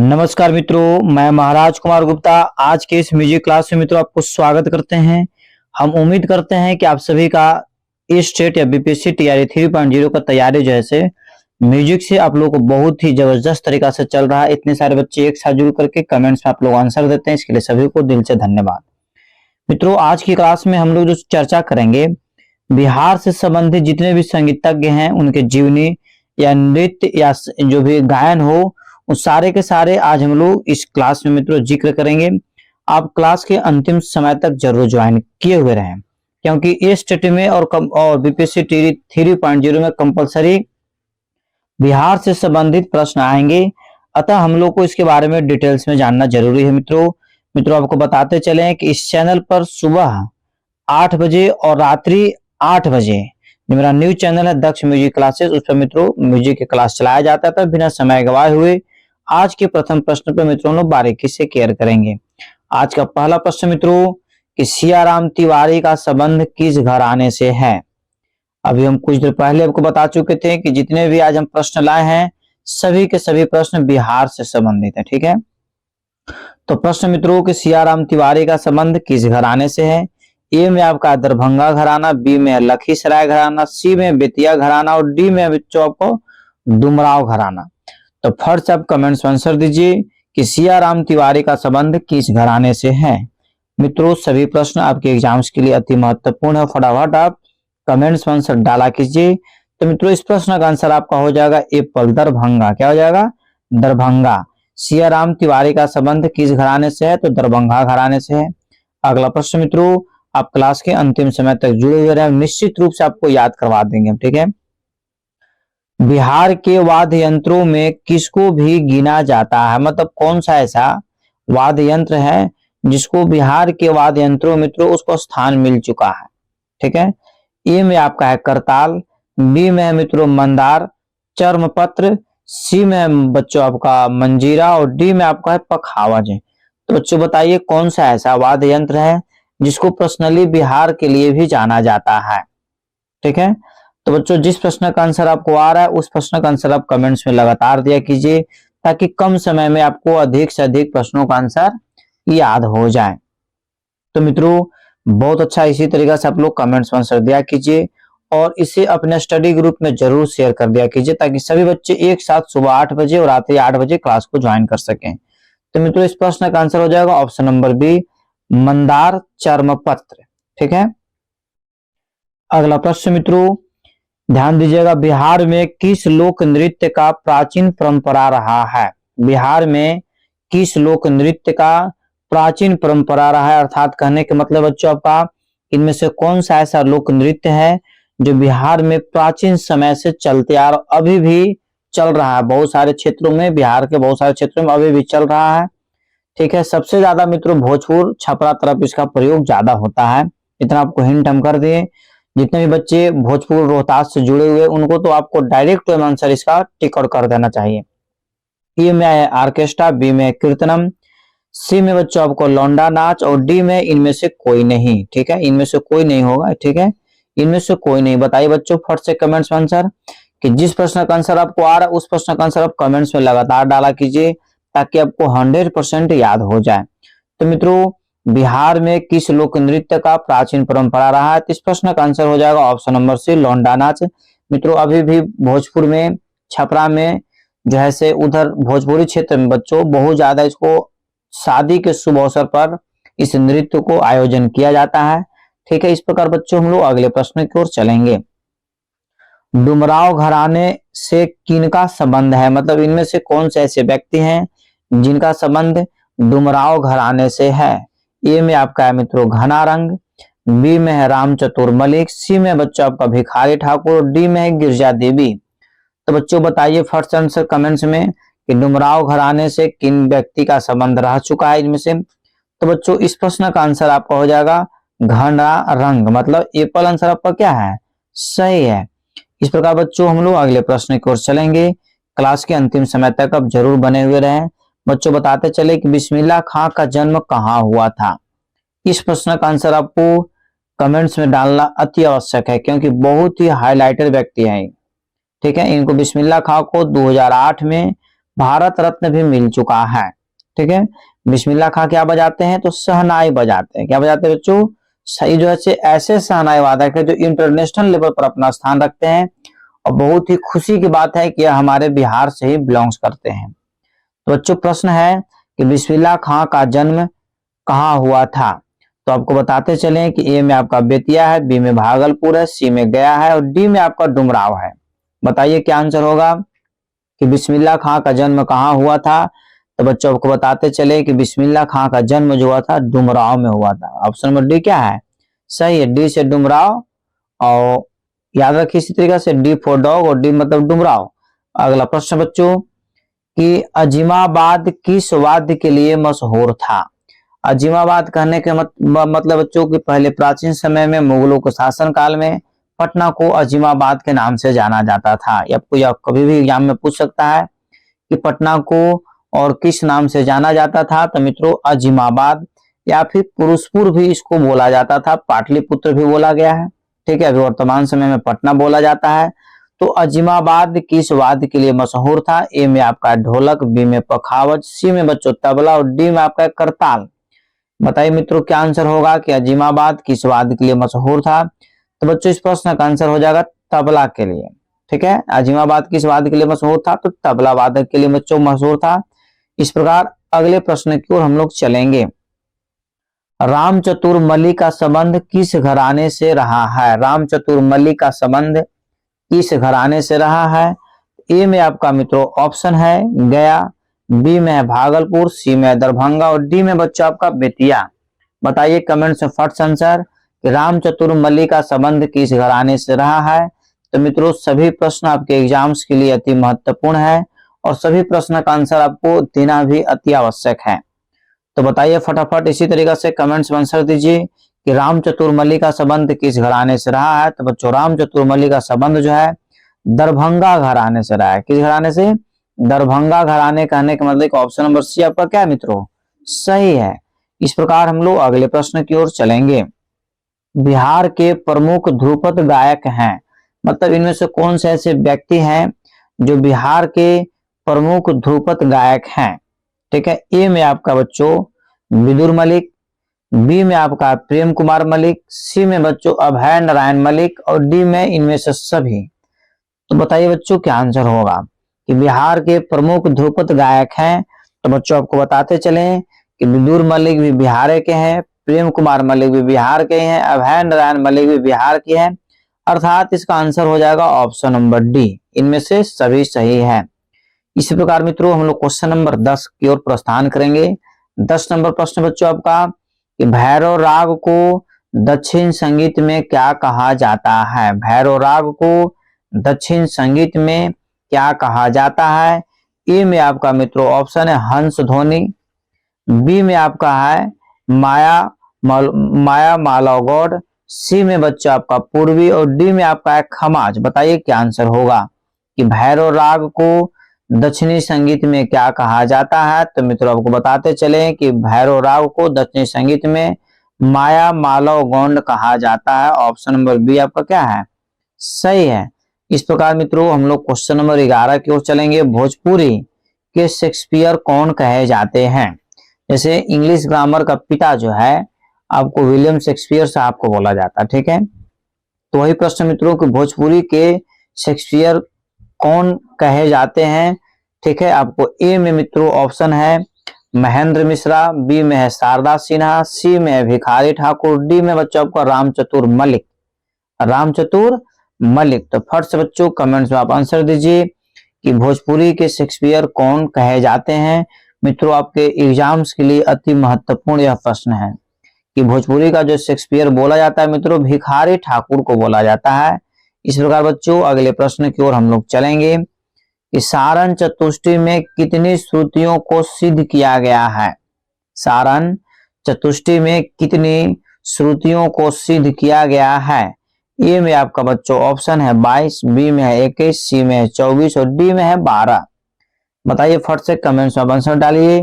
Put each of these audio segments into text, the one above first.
नमस्कार मित्रों, मैं महाराज कुमार गुप्ता आज के इस म्यूजिक क्लास में मित्रों आपको स्वागत करते हैं। हम उम्मीद करते हैं कि आप सभी का स्टेट या बीपीएससी टीआरई 3.0 का तैयारी जो है से म्यूजिक से आप लोगों को बहुत ही जबरदस्त तरीका से चल रहा है। इतने सारे बच्चे एक साथ जुड़ करके कमेंट्स में आप लोग आंसर देते हैं, इसके लिए सभी को दिल से धन्यवाद। मित्रों, आज की क्लास में हम लोग जो चर्चा करेंगे, बिहार से संबंधित जितने भी संगीतज्ञ हैं उनके जीवनी या नृत्य या जो भी गायन हो, उस सारे के सारे आज हम लोग इस क्लास में मित्रों जिक्र करेंगे। आप क्लास के अंतिम समय तक जरूर ज्वाइन किए हुए रहें, क्योंकि इस स्टेट में और बीपीएससी 3.0 में कंपलसरी बिहार से संबंधित प्रश्न आएंगे। अतः हम लोग को इसके बारे में डिटेल्स में जानना जरूरी है। मित्रों आपको बताते चले कि इस चैनल पर सुबह 8 बजे और रात्रि 8 बजे मेरा न्यू चैनल है दक्ष म्यूजिक क्लासेस, उस पर मित्रों म्यूजिक की क्लास चलाया जाता था। बिना समय गवाए हुए आज के प्रथम प्रश्न पर मित्रों लोग बारीकी से केयर करेंगे। आज का पहला प्रश्न मित्रों कि सियाराम तिवारी का संबंध किस घराने से है। अभी हम कुछ देर पहले आपको बता चुके थे कि जितने भी आज हम प्रश्न लाए हैं सभी के सभी प्रश्न बिहार से संबंधित है। ठीक है, तो प्रश्न मित्रों कि सियाराम तिवारी का संबंध किस घराने से है। ए में आपका दरभंगा घराना, बी में लखीसराय घराना, सी में बेतिया घराना और डी में बच्चों आपको डुमराव घराना। तो फर्स्ट आप कमेंट्स में आंसर दीजिए कि सियाराम तिवारी का संबंध किस घराने से है। मित्रों सभी प्रश्न आपके एग्जाम्स के लिए अति महत्वपूर्ण है, फटाफट आप कमेंट्स में आंसर डाला कीजिए। तो मित्रों इस प्रश्न का आंसर आपका हो जाएगा एप्पल दरभंगा। क्या हो जाएगा? दरभंगा। सियाराम तिवारी का संबंध किस घराने से है? तो दरभंगा घराने से है। अगला प्रश्न मित्रों, आप क्लास के अंतिम समय तक जुड़े हुए रहे, निश्चित रूप से आपको याद करवा देंगे। ठीक है, बिहार के वाद्य यंत्रों में किसको भी गिना जाता है, मतलब कौन सा ऐसा वाद्य यंत्र है जिसको बिहार के वाद्य यंत्रों मित्रों उसको स्थान मिल चुका है। ठीक है, ए में आपका है करताल, बी में है मित्रों मंदार चर्मपत्र, सी में है बच्चों आपका मंजीरा और डी में आपका है पखावज। तो बच्चों बताइए कौन सा ऐसा वाद्य यंत्र है जिसको पर्सनली बिहार के लिए भी जाना जाता है। ठीक है, तो बच्चों जिस प्रश्न का आंसर आपको आ रहा है उस प्रश्न का आंसर आप कमेंट्स में लगातार दिया कीजिए, ताकि कम समय में आपको अधिक से अधिक प्रश्नों का आंसर याद हो जाए। तो मित्रों बहुत अच्छा, इसी तरीके से आप लोग कमेंट्स में आंसर दिया कीजिए और इसे अपने स्टडी ग्रुप में जरूर शेयर कर दिया कीजिए, ताकि सभी बच्चे एक साथ सुबह 8 बजे और रात्रि 8 बजे क्लास को ज्वाइन कर सकें। तो मित्रों इस प्रश्न का आंसर हो जाएगा ऑप्शन नंबर बी, मंदार चर्मपत्र। ठीक है, अगला प्रश्न मित्रों ध्यान दीजिएगा, बिहार में किस लोक नृत्य का प्राचीन परंपरा रहा है। बिहार में किस लोक नृत्य का प्राचीन परंपरा रहा है, अर्थात कहने के मतलब बच्चों आपका इनमें से कौन सा ऐसा लोक नृत्य है जो बिहार में प्राचीन समय से चलते आ रहा अभी भी चल रहा है। बहुत सारे क्षेत्रों में, बिहार के बहुत सारे क्षेत्रों में अभी भी चल रहा है। ठीक है, सबसे ज्यादा मित्रों भोजपुर छपरा तरफ इसका प्रयोग ज्यादा होता है, इतना आपको हिंट हम कर दिए। जितने भी बच्चे भोजपुर रोहतास से जुड़े हुए उनको तो आपको डायरेक्ट आंसर इसका टिक आउट कर देना चाहिए। ए में है ऑर्केस्ट्रा, बी में कीर्तनम, सी में बच्चों आपको लौंडा नाच और डी में इनमें से कोई नहीं। ठीक है, इनमें से कोई नहीं होगा। ठीक है, इनमें से कोई नहीं। बताइए बच्चों फट से कमेंट्स में आंसर कि जिस प्रश्न का आंसर आपको आ रहा है उस प्रश्न का आंसर आप कमेंट्स में लगातार डाला कीजिए, ताकि आपको 100% याद हो जाए। तो मित्रों बिहार में किस लोक नृत्य का प्राचीन परंपरा रहा है, तो इस प्रश्न का आंसर हो जाएगा ऑप्शन नंबर सी, लौंडा नाच। मित्रों अभी भी भोजपुर में, छपरा में जो है से उधर भोजपुरी क्षेत्र में बच्चों बहुत ज्यादा इसको शादी के शुभ अवसर पर इस नृत्य को आयोजन किया जाता है। ठीक है, इस प्रकार बच्चों हम लोग अगले प्रश्न की ओर चलेंगे। डुमराव घराने से किनका संबंध है, मतलब इनमें से कौन से ऐसे व्यक्ति हैं जिनका संबंध डुमराव घराने से है। ए में आपका है मित्रों घनारंग, बी में है राम चतुर मलिक, सी में बच्चों आपका भिखारी ठाकुर, डी में है गिरजा देवी। तो बच्चों बताइए फर्स्ट आंसर कमेंट्स में कि डुमराव घराने से किन व्यक्ति का संबंध रह चुका है इनमें से। तो बच्चों इस प्रश्न का आंसर आपका हो जाएगा घनारंग, मतलब एप्पल आंसर आपका क्या है, सही है। इस प्रकार बच्चों हम लोग अगले प्रश्न की ओर चलेंगे। क्लास के अंतिम समय तक अब जरूर बने हुए रहें। बच्चों बताते चले कि बिस्मिल्लाह खां का जन्म कहाँ हुआ था। इस प्रश्न का आंसर आपको कमेंट्स में डालना अति आवश्यक है, क्योंकि बहुत ही हाईलाइटेड व्यक्ति हैं। ठीक है, इनको बिस्मिल्लाह खां को 2008 में भारत रत्न भी मिल चुका है। ठीक है, बिस्मिल्लाह खां क्या बजाते हैं? तो शहनाई बजाते हैं। क्या बजाते हैं बच्चों? सही जो है ऐसे शहनाई वादक है जो इंटरनेशनल लेवल पर अपना स्थान रखते हैं, और बहुत ही खुशी की बात है कि हमारे बिहार से ही बिलोंग्स करते हैं। तो बच्चों प्रश्न है कि बिस्मिल्लाह खां का जन्म कहाँ हुआ था? तो आपको बताते चलें कि ए में आपका बेतिया है, बी में भागलपुर है, सी में गया है और डी में आपका डुमराव है। बताइए क्या आंसर होगा कि बिस्मिल्लाह खां का जन्म कहाँ हुआ था? तो बच्चों आपको बताते चले कि बिस्मिल्लाह खां का जन्म जो हुआ था डुमराव में हुआ था। ऑप्शन नंबर डी क्या है? सही है, डी से डुमराव। और याद रखिए इसी तरीके से डी फॉर डॉग और डी मतलब डुमराव। अगला प्रश्न बच्चों कि अजीमाबाद किस वाद्य के लिए मशहूर था? अजीमाबाद कहने के मतलब बच्चों कि पहले प्राचीन समय में मुगलों के शासन काल में पटना को अजीमाबाद के नाम से जाना जाता था। या कभी भी एग्जाम में पूछ सकता है कि पटना को और किस नाम से जाना जाता था? तो मित्रों अजीमाबाद, या फिर पुरुषपुर भी इसको बोला जाता था, पाटलिपुत्र भी बोला गया है। ठीक है, अभी वर्तमान समय में पटना बोला जाता है। तो अजीमाबाद किस वाद्य के लिए मशहूर था? ए में आपका ढोलक, बी में पखावज, सी में बच्चों तबला और डी में आपका करताल। बताइए मित्रों क्या आंसर होगा कि अजीमाबाद किस वाद्य के लिए मशहूर था? तो बच्चों इस प्रश्न का आंसर हो जाएगा तबला के लिए। ठीक है, अजीमाबाद किस वाद्य के लिए मशहूर था? तो तबला वादक के लिए बच्चों मशहूर था। इस प्रकार अगले प्रश्न की ओर हम लोग चलेंगे। रामचतुर मल्ली का संबंध किस घराने से रहा है? रामचतुर मल्ली का संबंध किस घराने से रहा है? ए में आपका मित्रों ऑप्शन है गया, बी में है भागलपुर, सी में है दरभंगा और डी में बच्चों आपका बेतिया। बताइए कमेंट में फर्स्ट आंसर कि रामचतुर मल्ली का संबंध किस घराने से रहा है। तो मित्रों सभी प्रश्न आपके एग्जाम्स के लिए अति महत्वपूर्ण है और सभी प्रश्न का आंसर आपको देना भी अति आवश्यक है। तो बताइए फटाफट इसी तरीके से कमेंट्स में आंसर दीजिए कि रामचतुर मल्ली का संबंध किस घराने से रहा है। तो बच्चों रामचतुर मल्ली का संबंध जो है दरभंगा घराने से रहा है। किस घराने से? दरभंगा घराने। कहने का मतलब ऑप्शन नंबर सी आपका क्या है मित्रों? सही है। इस प्रकार हम लोग अगले प्रश्न की ओर चलेंगे। बिहार के प्रमुख ध्रुपद गायक हैं, मतलब इनमें से कौन से ऐसे व्यक्ति हैं जो बिहार के प्रमुख ध्रुपद गायक हैं? ठीक है, ए में आपका बच्चों विदुर मलिक, बी में आपका प्रेम कुमार मलिक, सी में बच्चों अभय नारायण मलिक और डी में इनमें से सभी। तो बताइए बच्चों क्या आंसर होगा कि बिहार के प्रमुख ध्रुपद गायक हैं? तो बच्चों आपको बताते चलें कि विदुर मलिक भी बिहार के हैं, प्रेम कुमार मलिक भी बिहार के हैं, अभय नारायण मलिक भी बिहार के हैं। अर्थात इसका आंसर हो जाएगा ऑप्शन नंबर डी, इनमें से सभी सही है। इसी प्रकार मित्रों हम लोग क्वेश्चन नंबर 10 की ओर प्रस्थान करेंगे। 10 नंबर प्रश्न बच्चों आपका कि भैरव राग को दक्षिण संगीत में क्या कहा जाता है? भैरव राग को दक्षिण संगीत में क्या कहा जाता है? ए में आपका मित्रों ऑप्शन है हंस ध्वनि, बी में आपका है माया मालव गौड़, सी में बच्चा आपका पूर्वी और डी में आपका है खमाज। बताइए क्या आंसर होगा कि भैरव राग को दक्षिणी संगीत में क्या कहा जाता है? तो मित्रों आपको बताते चले कि भैरव राग को दक्षिणी संगीत में माया मालव गौंड कहा जाता है। ऑप्शन नंबर बी आपका क्या है? सही है। इस प्रकार मित्रों हम लोग क्वेश्चन नंबर 11 की ओर चलेंगे। भोजपुरी के शेक्सपियर कौन कहे जाते हैं? जैसे इंग्लिश ग्रामर का पिता जो है आपको विलियम शेक्सपियर साहब को बोला जाता है। ठीक है, तो वही प्रश्न मित्रों कि भोजपुरी के शेक्सपियर कौन कहे जाते हैं? ठीक है, आपको ए में मित्रों ऑप्शन है महेंद्र मिश्रा, बी में है शारदा सिन्हा, सी में है भिखारी ठाकुर, डी में बच्चों आपका रामचतुर मलिक। रामचतुर मलिक। तो फट से बच्चों कमेंट्स में आप आंसर दीजिए कि भोजपुरी के शेक्सपियर कौन कहे जाते हैं। मित्रों आपके एग्जाम्स के लिए अति महत्वपूर्ण यह प्रश्न है कि भोजपुरी का जो शेक्सपियर बोला जाता है मित्रों भिखारी ठाकुर को बोला जाता है। इस प्रकार बच्चों अगले प्रश्न की ओर हम लोग चलेंगे कि सारण चतुष्टय में कितनी श्रुतियों को सिद्ध किया गया है? सारण चतुष्टय में कितनी श्रुतियों को सिद्ध किया गया है? ए में आपका बच्चों ऑप्शन है 22, बी में है 21, सी में है 24 और डी में है 12। बताइए फट से कमेंट्स में आंसर डालिए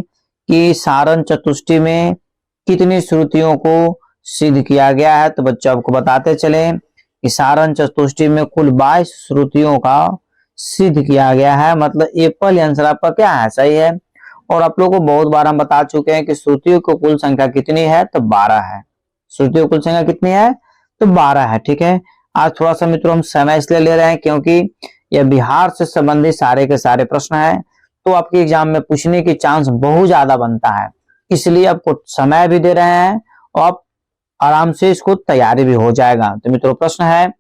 कि सारण चतुष्टय में कितनी श्रुतियों को सिद्ध किया गया है। तो बच्चों आपको बताते चले कि सारण चतुष्टय में कुल 22 श्रुतियों का सिद्ध किया गया है, मतलब एप्पल आंसर आपका क्या है, सही है। और आप लोगों को बहुत बार हम बता चुके हैं कि श्रुतियों की कुल संख्या कितनी है, तो 12 है। श्रुतियों की कुल संख्या कितनी है, तो 12 है। ठीक है, आज थोड़ा सा मित्रों हम समय इसलिए ले रहे हैं क्योंकि यह बिहार से संबंधित सारे के सारे प्रश्न है, तो आपके एग्जाम में पूछने की चांस बहुत ज्यादा बनता है, इसलिए आपको समय भी दे रहे हैं और आप आराम से इसको तैयारी भी हो जाएगा। तो मित्रों प्रश्न है,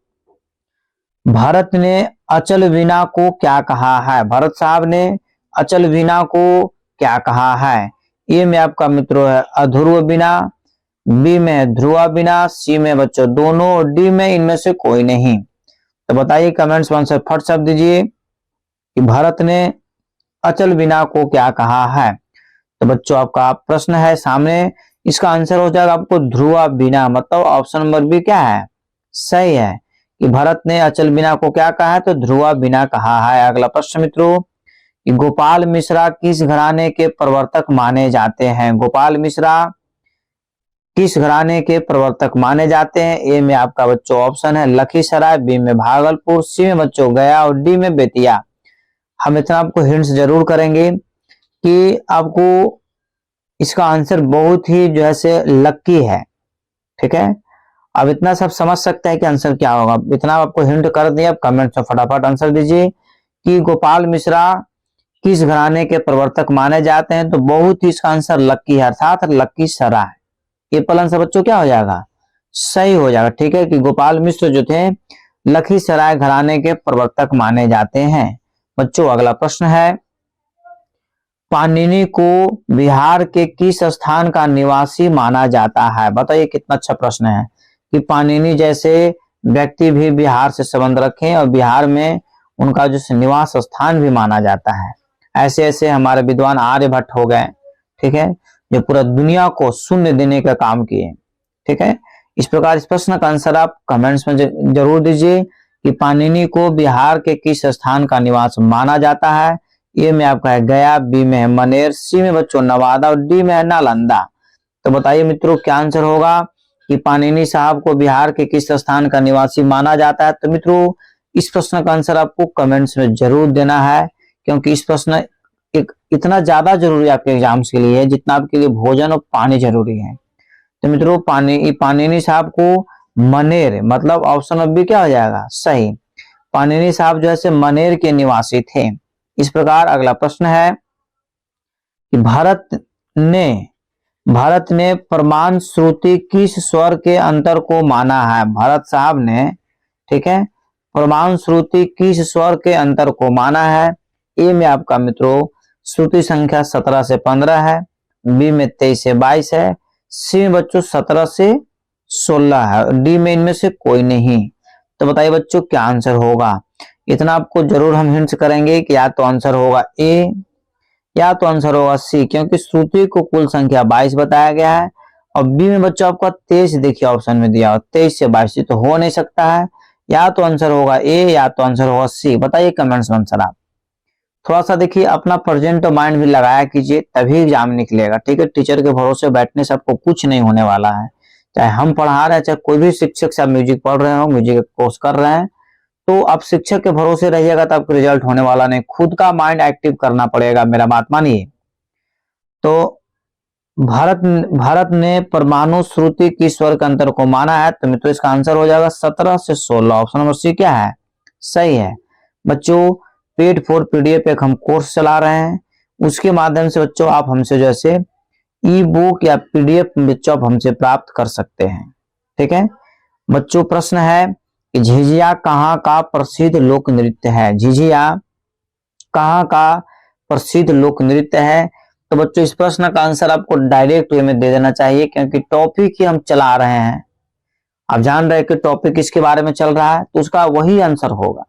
भरत ने अचल वीणा को क्या कहा है, भरत साहब ने अचल वीणा को क्या कहा है। ए में आपका मित्रों है अध्रुव वीणा, बी में ध्रुवा वीणा, सी में बच्चों दोनों, और डी में इनमें से कोई नहीं। तो बताइए कमेंट्स में आंसर फट शब्द दीजिए कि भरत ने अचल वीणा को क्या कहा है। तो बच्चों आपका प्रश्न है सामने, इसका आंसर हो जाएगा आपको ध्रुवा वीणा, मतलब ऑप्शन नंबर बी क्या है, सही है कि भरत ने अचल वीणा को क्या कहा है, तो ध्रुवा वीणा कहा है। अगला प्रश्न मित्रों, कि गोपाल मिश्रा किस घराने के प्रवर्तक माने जाते हैं, गोपाल मिश्रा किस घराने के प्रवर्तक माने जाते हैं। ए में आपका बच्चों ऑप्शन है लखीसराय, बी में भागलपुर, सी में बच्चों गया और डी में बेतिया। हम इतना आपको हिंट्स जरूर करेंगे कि आपको इसका आंसर बहुत ही जो है से लकी है। ठीक है, अब इतना सब समझ सकते हैं कि आंसर क्या होगा, इतना आपको हिंट कर दिया। अब कमेंट में फटाफट आंसर दीजिए कि गोपाल मिश्रा किस घराने के प्रवर्तक माने जाते हैं, तो बहुत ही इसका आंसर लकी है, अर्थात लखीसराय। ये पल आंसर बच्चों क्या हो जाएगा, सही हो जाएगा। ठीक है, कि गोपाल मिश्र जो थे लखीसराय घराने के प्रवर्तक माने जाते हैं। बच्चों अगला प्रश्न है, पाणिनि को बिहार के किस स्थान का निवासी माना जाता है। बताइए कितना अच्छा प्रश्न है कि पाणिनि जैसे व्यक्ति भी बिहार से संबंध रखें और बिहार में उनका जो निवास स्थान भी माना जाता है। ऐसे ऐसे हमारे विद्वान आर्यभट्ट हो गए, ठीक है, जो पूरा दुनिया को शून्य देने का काम किए। ठीक है, इस प्रकार इस प्रश्न का आंसर आप कमेंट्स में जरूर दीजिए कि पाणिनि को बिहार के किस स्थान का निवास माना जाता है। ए में आपका है गया, बी में है मनेर, सी में बच्चों नवादा और डी में है नालंदा। तो बताइए मित्रों क्या आंसर होगा कि पाणिनि साहब को बिहार के किस स्थान का निवासी माना जाता है। तो मित्रों इस प्रश्न का आंसर आपको कमेंट्स में जरूर देना है, क्योंकि इस प्रश्न एक इतना ज्यादा जरूरी आपके एग्जाम्स के लिए है जितना आपके लिए भोजन और पानी जरूरी है। तो मित्रों पाणिनि साहब को मनेर, मतलब ऑप्शन बी क्या हो जाएगा, सही। पाणिनि साहब जो है मनेर के निवासी थे। इस प्रकार अगला प्रश्न है कि भारत ने प्रमाण श्रुति किस स्वर के अंतर को माना है। भारत साहब ने, ठीक है, प्रमाण श्रुति किस स्वर के अंतर को माना है। ए में आपका मित्रों श्रुति संख्या 17 से 15 है, बी में 23 से 22 है, सी में बच्चों 17 से 16 है, डी में इनमें से कोई नहीं। तो बताइए बच्चों क्या आंसर होगा। इतना आपको जरूर हम हिंट्स करेंगे कि या तो आंसर होगा ए या तो आंसर होगा सी, क्योंकि श्रुति को कुल संख्या 22 बताया गया है। और बी में बच्चों आपका 23 देखिए ऑप्शन में दिया, 23 से 22 तो हो नहीं सकता है। या तो आंसर होगा ए या तो आंसर होगा सी। बताइए कमेंट्स में आंसर आप थोड़ा सा देखिए, अपना प्रेजेंट माइंड भी लगाया कीजिए, तभी एग्जाम निकलेगा। ठीक है, टीचर के भरोसे बैठने से आपको कुछ नहीं होने वाला है। चाहे हम पढ़ा रहे हैं, चाहे कोई भी शिक्षक से आप म्यूजिक पढ़ रहे हो, म्यूजिक कोर्स कर रहे हैं, तो आप शिक्षक के भरोसे रहिएगा तो आपका रिजल्ट होने वाला नहीं। खुद का माइंड एक्टिव करना पड़ेगा, मेरा बात मानिए। तो भारत ने परमाणु श्रुति की स्वर के अंतर को माना है। तो मित्रों इसका आंसर हो जाएगा 17 से 16, ऑप्शन नंबर सी क्या है, सही है। बच्चों पेड फॉर पीडीएफ एक हम कोर्स चला रहे हैं, उसके माध्यम से बच्चों आप हमसे जैसे ई बुक या पीडीएफ बच्चों आप हमसे प्राप्त कर सकते हैं। ठीक है बच्चों, प्रश्न है कि झिझिया कहाँ का प्रसिद्ध लोक नृत्य है। झिझिया कहाँ का प्रसिद्ध लोक नृत्य है। तो बच्चों इस प्रश्न का आंसर आपको डायरेक्ट वे में दे देना चाहिए, क्योंकि टॉपिक ही हम चला रहे हैं। आप जान रहे हैं कि टॉपिक किसके बारे में चल रहा है, तो उसका वही आंसर होगा।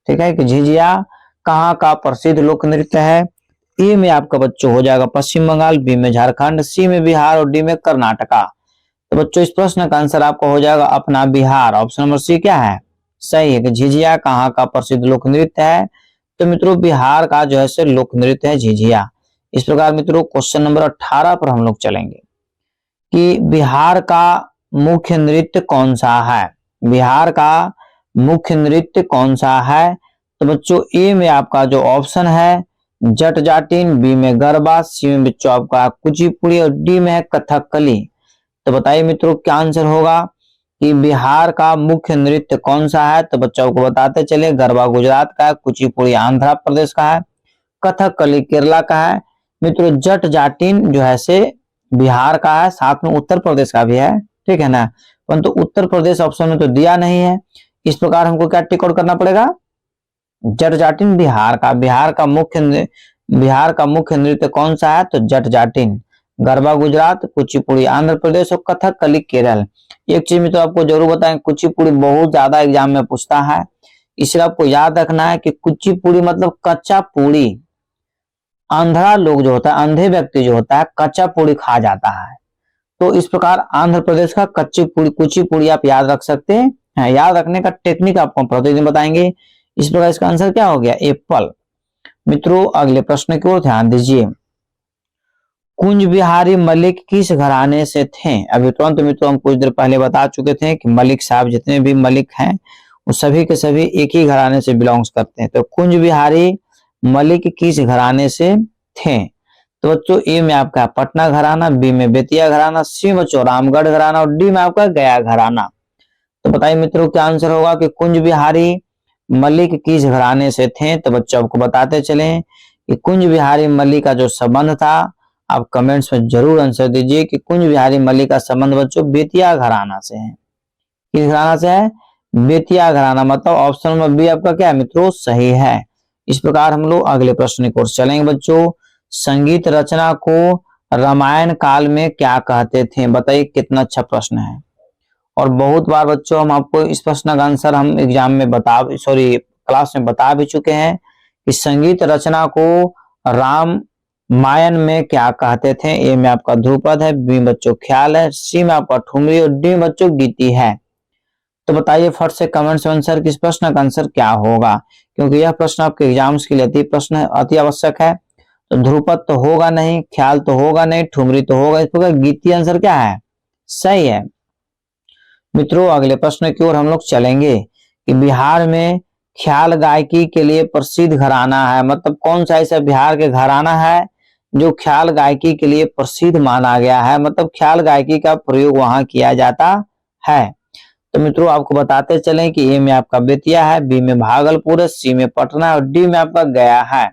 ठीक है, कि झिझिया कहाँ का प्रसिद्ध लोक नृत्य है। ए में आपका बच्चों हो जाएगा पश्चिम बंगाल, बी में झारखंड, सी में बिहार और डी में कर्नाटका। तो बच्चों इस प्रश्न का आंसर आपका हो जाएगा अपना बिहार, ऑप्शन नंबर सी क्या है, सही है। कि झिझिया कहाँ का प्रसिद्ध लोक नृत्य है। तो मित्रों बिहार का जो है लोक नृत्य है झिझिया। इस प्रकार मित्रों क्वेश्चन नंबर 18 पर हम लोग चलेंगे कि बिहार का मुख्य नृत्य कौन सा है। बिहार का मुख्य नृत्य कौन सा है। तो बच्चों ए में आपका जो ऑप्शन है जट जाटिन, बी में गरबा, सी में बच्चों आपका कुचिपुड़ी और डी में है कथकली। तो बताइए मित्रों क्या आंसर होगा कि बिहार का मुख्य नृत्य कौन सा है। तो बच्चों को बताते चले, गरबा गुजरात का है, कुचिपुड़ी आंध्र प्रदेश का है, कथकली केरला का है। मित्रों जट जाटिन जो है से बिहार का है, साथ में उत्तर प्रदेश का भी है, ठीक है ना, परंतु उत्तर प्रदेश ऑप्शन में तो दिया नहीं है। इस प्रकार हमको क्या टिक आउट करना पड़ेगा, जट जाटिन बिहार का। बिहार का मुख्य नृत्य कौन सा है, तो जट जाटिन। गरबा गुजरात, कुचिपुड़ी आंध्र प्रदेश और कथकली केरल। एक चीज में तो आपको जरूर बताएं, कुचिपुड़ी बहुत ज्यादा एग्जाम में पूछता है, इसलिए आपको याद रखना है कि कुचिपुड़ी मतलब कच्चा पूड़ी। आंध्रा लोग जो होता है, अंधे व्यक्ति जो होता है, कच्चा पूड़ी खा जाता है। तो इस प्रकार आंध्र प्रदेश का कच्ची पूड़ी कुचिपुड़ी आप याद रख सकते हैं। याद रखने का टेक्निक आपको प्रतिदिन बताएंगे। इस प्रकार इसका आंसर क्या हो गया, एप्पल। मित्रों अगले प्रश्न की ओर ध्यान दीजिए। कुंज बिहारी मलिक किस घराने से थे। अभी तुरंत मित्रों हम कुछ देर पहले बता चुके थे कि मलिक साहब जितने भी मलिक हैं वो सभी के सभी एक ही घराने से बिलोंग्स करते हैं। तो कुंज बिहारी मलिक किस घराने से थे। तो बच्चों ए में आपका पटना घराना, बी में बेतिया घराना, सी में बच्चों रामगढ़ घराना और डी में आपका गया घराना। तो बताइए मित्रों क्या आंसर होगा कि कुंज बिहारी मलिक किस घराने से थे। तो बच्चों आपको बताते चले कि कुंज बिहारी मलिक का जो संबंध था, आप कमेंट्स में जरूर आंसर दीजिए कि कुंज बिहारी मलिक का संबंध बच्चों बेतिया घराना से है। किस घराना से है, बेतिया घराना। मतलब ऑप्शन नंबर बी आपका क्या है मित्रों, सही है। इस प्रकार हम लोग अगले प्रश्न की ओर चलेंगे। बच्चों संगीत रचना को रामायण काल में क्या कहते थे। बताइए कितना अच्छा प्रश्न है, और बहुत बार बच्चों हम आपको इस प्रश्न का आंसर हम एग्जाम में क्लास में बता भी चुके हैं कि संगीत रचना को रामायण में क्या कहते थे। ए में आपका ध्रुपद है, बी बच्चों ख्याल है, सी में आपका ठुमरी और डी बच्चों गीति है। तो बताइए फट से कमेंट्स में आंसर किस प्रश्न का आंसर क्या होगा, क्योंकि यह प्रश्न आपके एग्जाम्स के लिए अति आवश्यक है। तो ध्रुपद तो होगा नहीं, ख्याल तो होगा नहीं, ठुमरी तो होगा, इस प्रकार गीति आंसर क्या है, सही है। मित्रों अगले प्रश्न की ओर हम लोग चलेंगे कि बिहार में ख्याल गायकी के लिए प्रसिद्ध घराना है। मतलब कौन सा ऐसा बिहार के घराना है जो ख्याल गायकी के लिए प्रसिद्ध माना गया है, मतलब ख्याल गायकी का प्रयोग वहां किया जाता है। तो मित्रों आपको बताते चलें कि ए में आपका बेतिया है, बी में भागलपुर है, सी में पटना है और डी में आपका गया है।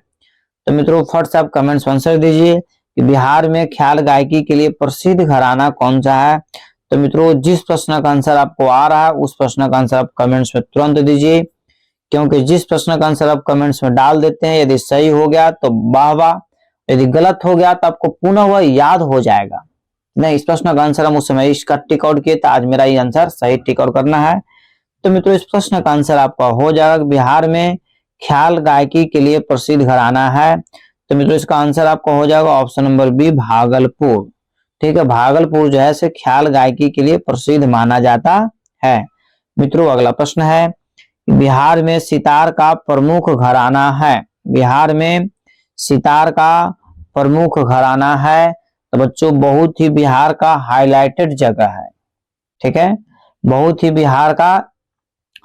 तो मित्रों फट से आप कमेंट्स में आंसर दीजिए कि बिहार में ख्याल गायकी के लिए प्रसिद्ध घराना कौन सा है। तो मित्रों जिस प्रश्न का आंसर आपको आ रहा है उस प्रश्न का आंसर आप कमेंट्स में तुरंत दीजिए, क्योंकि जिस प्रश्न का आंसर आप कमेंट्स में डाल देते हैं, यदि सही हो गया तो वाह वाह, यदि गलत हो गया तो आपको पुनः वह याद हो जाएगा। नहीं, इस प्रश्न का आंसर हम उस समय इसका टिक आउट किए, तो आज मेरा ये आंसर सही टिक आउट करना है। तो मित्रों इस प्रश्न का आंसर आपका हो जाएगा बिहार में ख्याल गायकी के लिए प्रसिद्ध घराना है। तो मित्रों इसका आंसर आपका हो जाएगा ऑप्शन नंबर बी भागलपुर। ठीक है, भागलपुर जो है से ख्याल गायकी के लिए प्रसिद्ध माना जाता है। मित्रों अगला प्रश्न है, बिहार में सितार का प्रमुख घराना है। बिहार में सितार का प्रमुख घराना है। तो बच्चों बहुत ही बिहार का हाईलाइटेड जगह है, ठीक है, बहुत ही बिहार का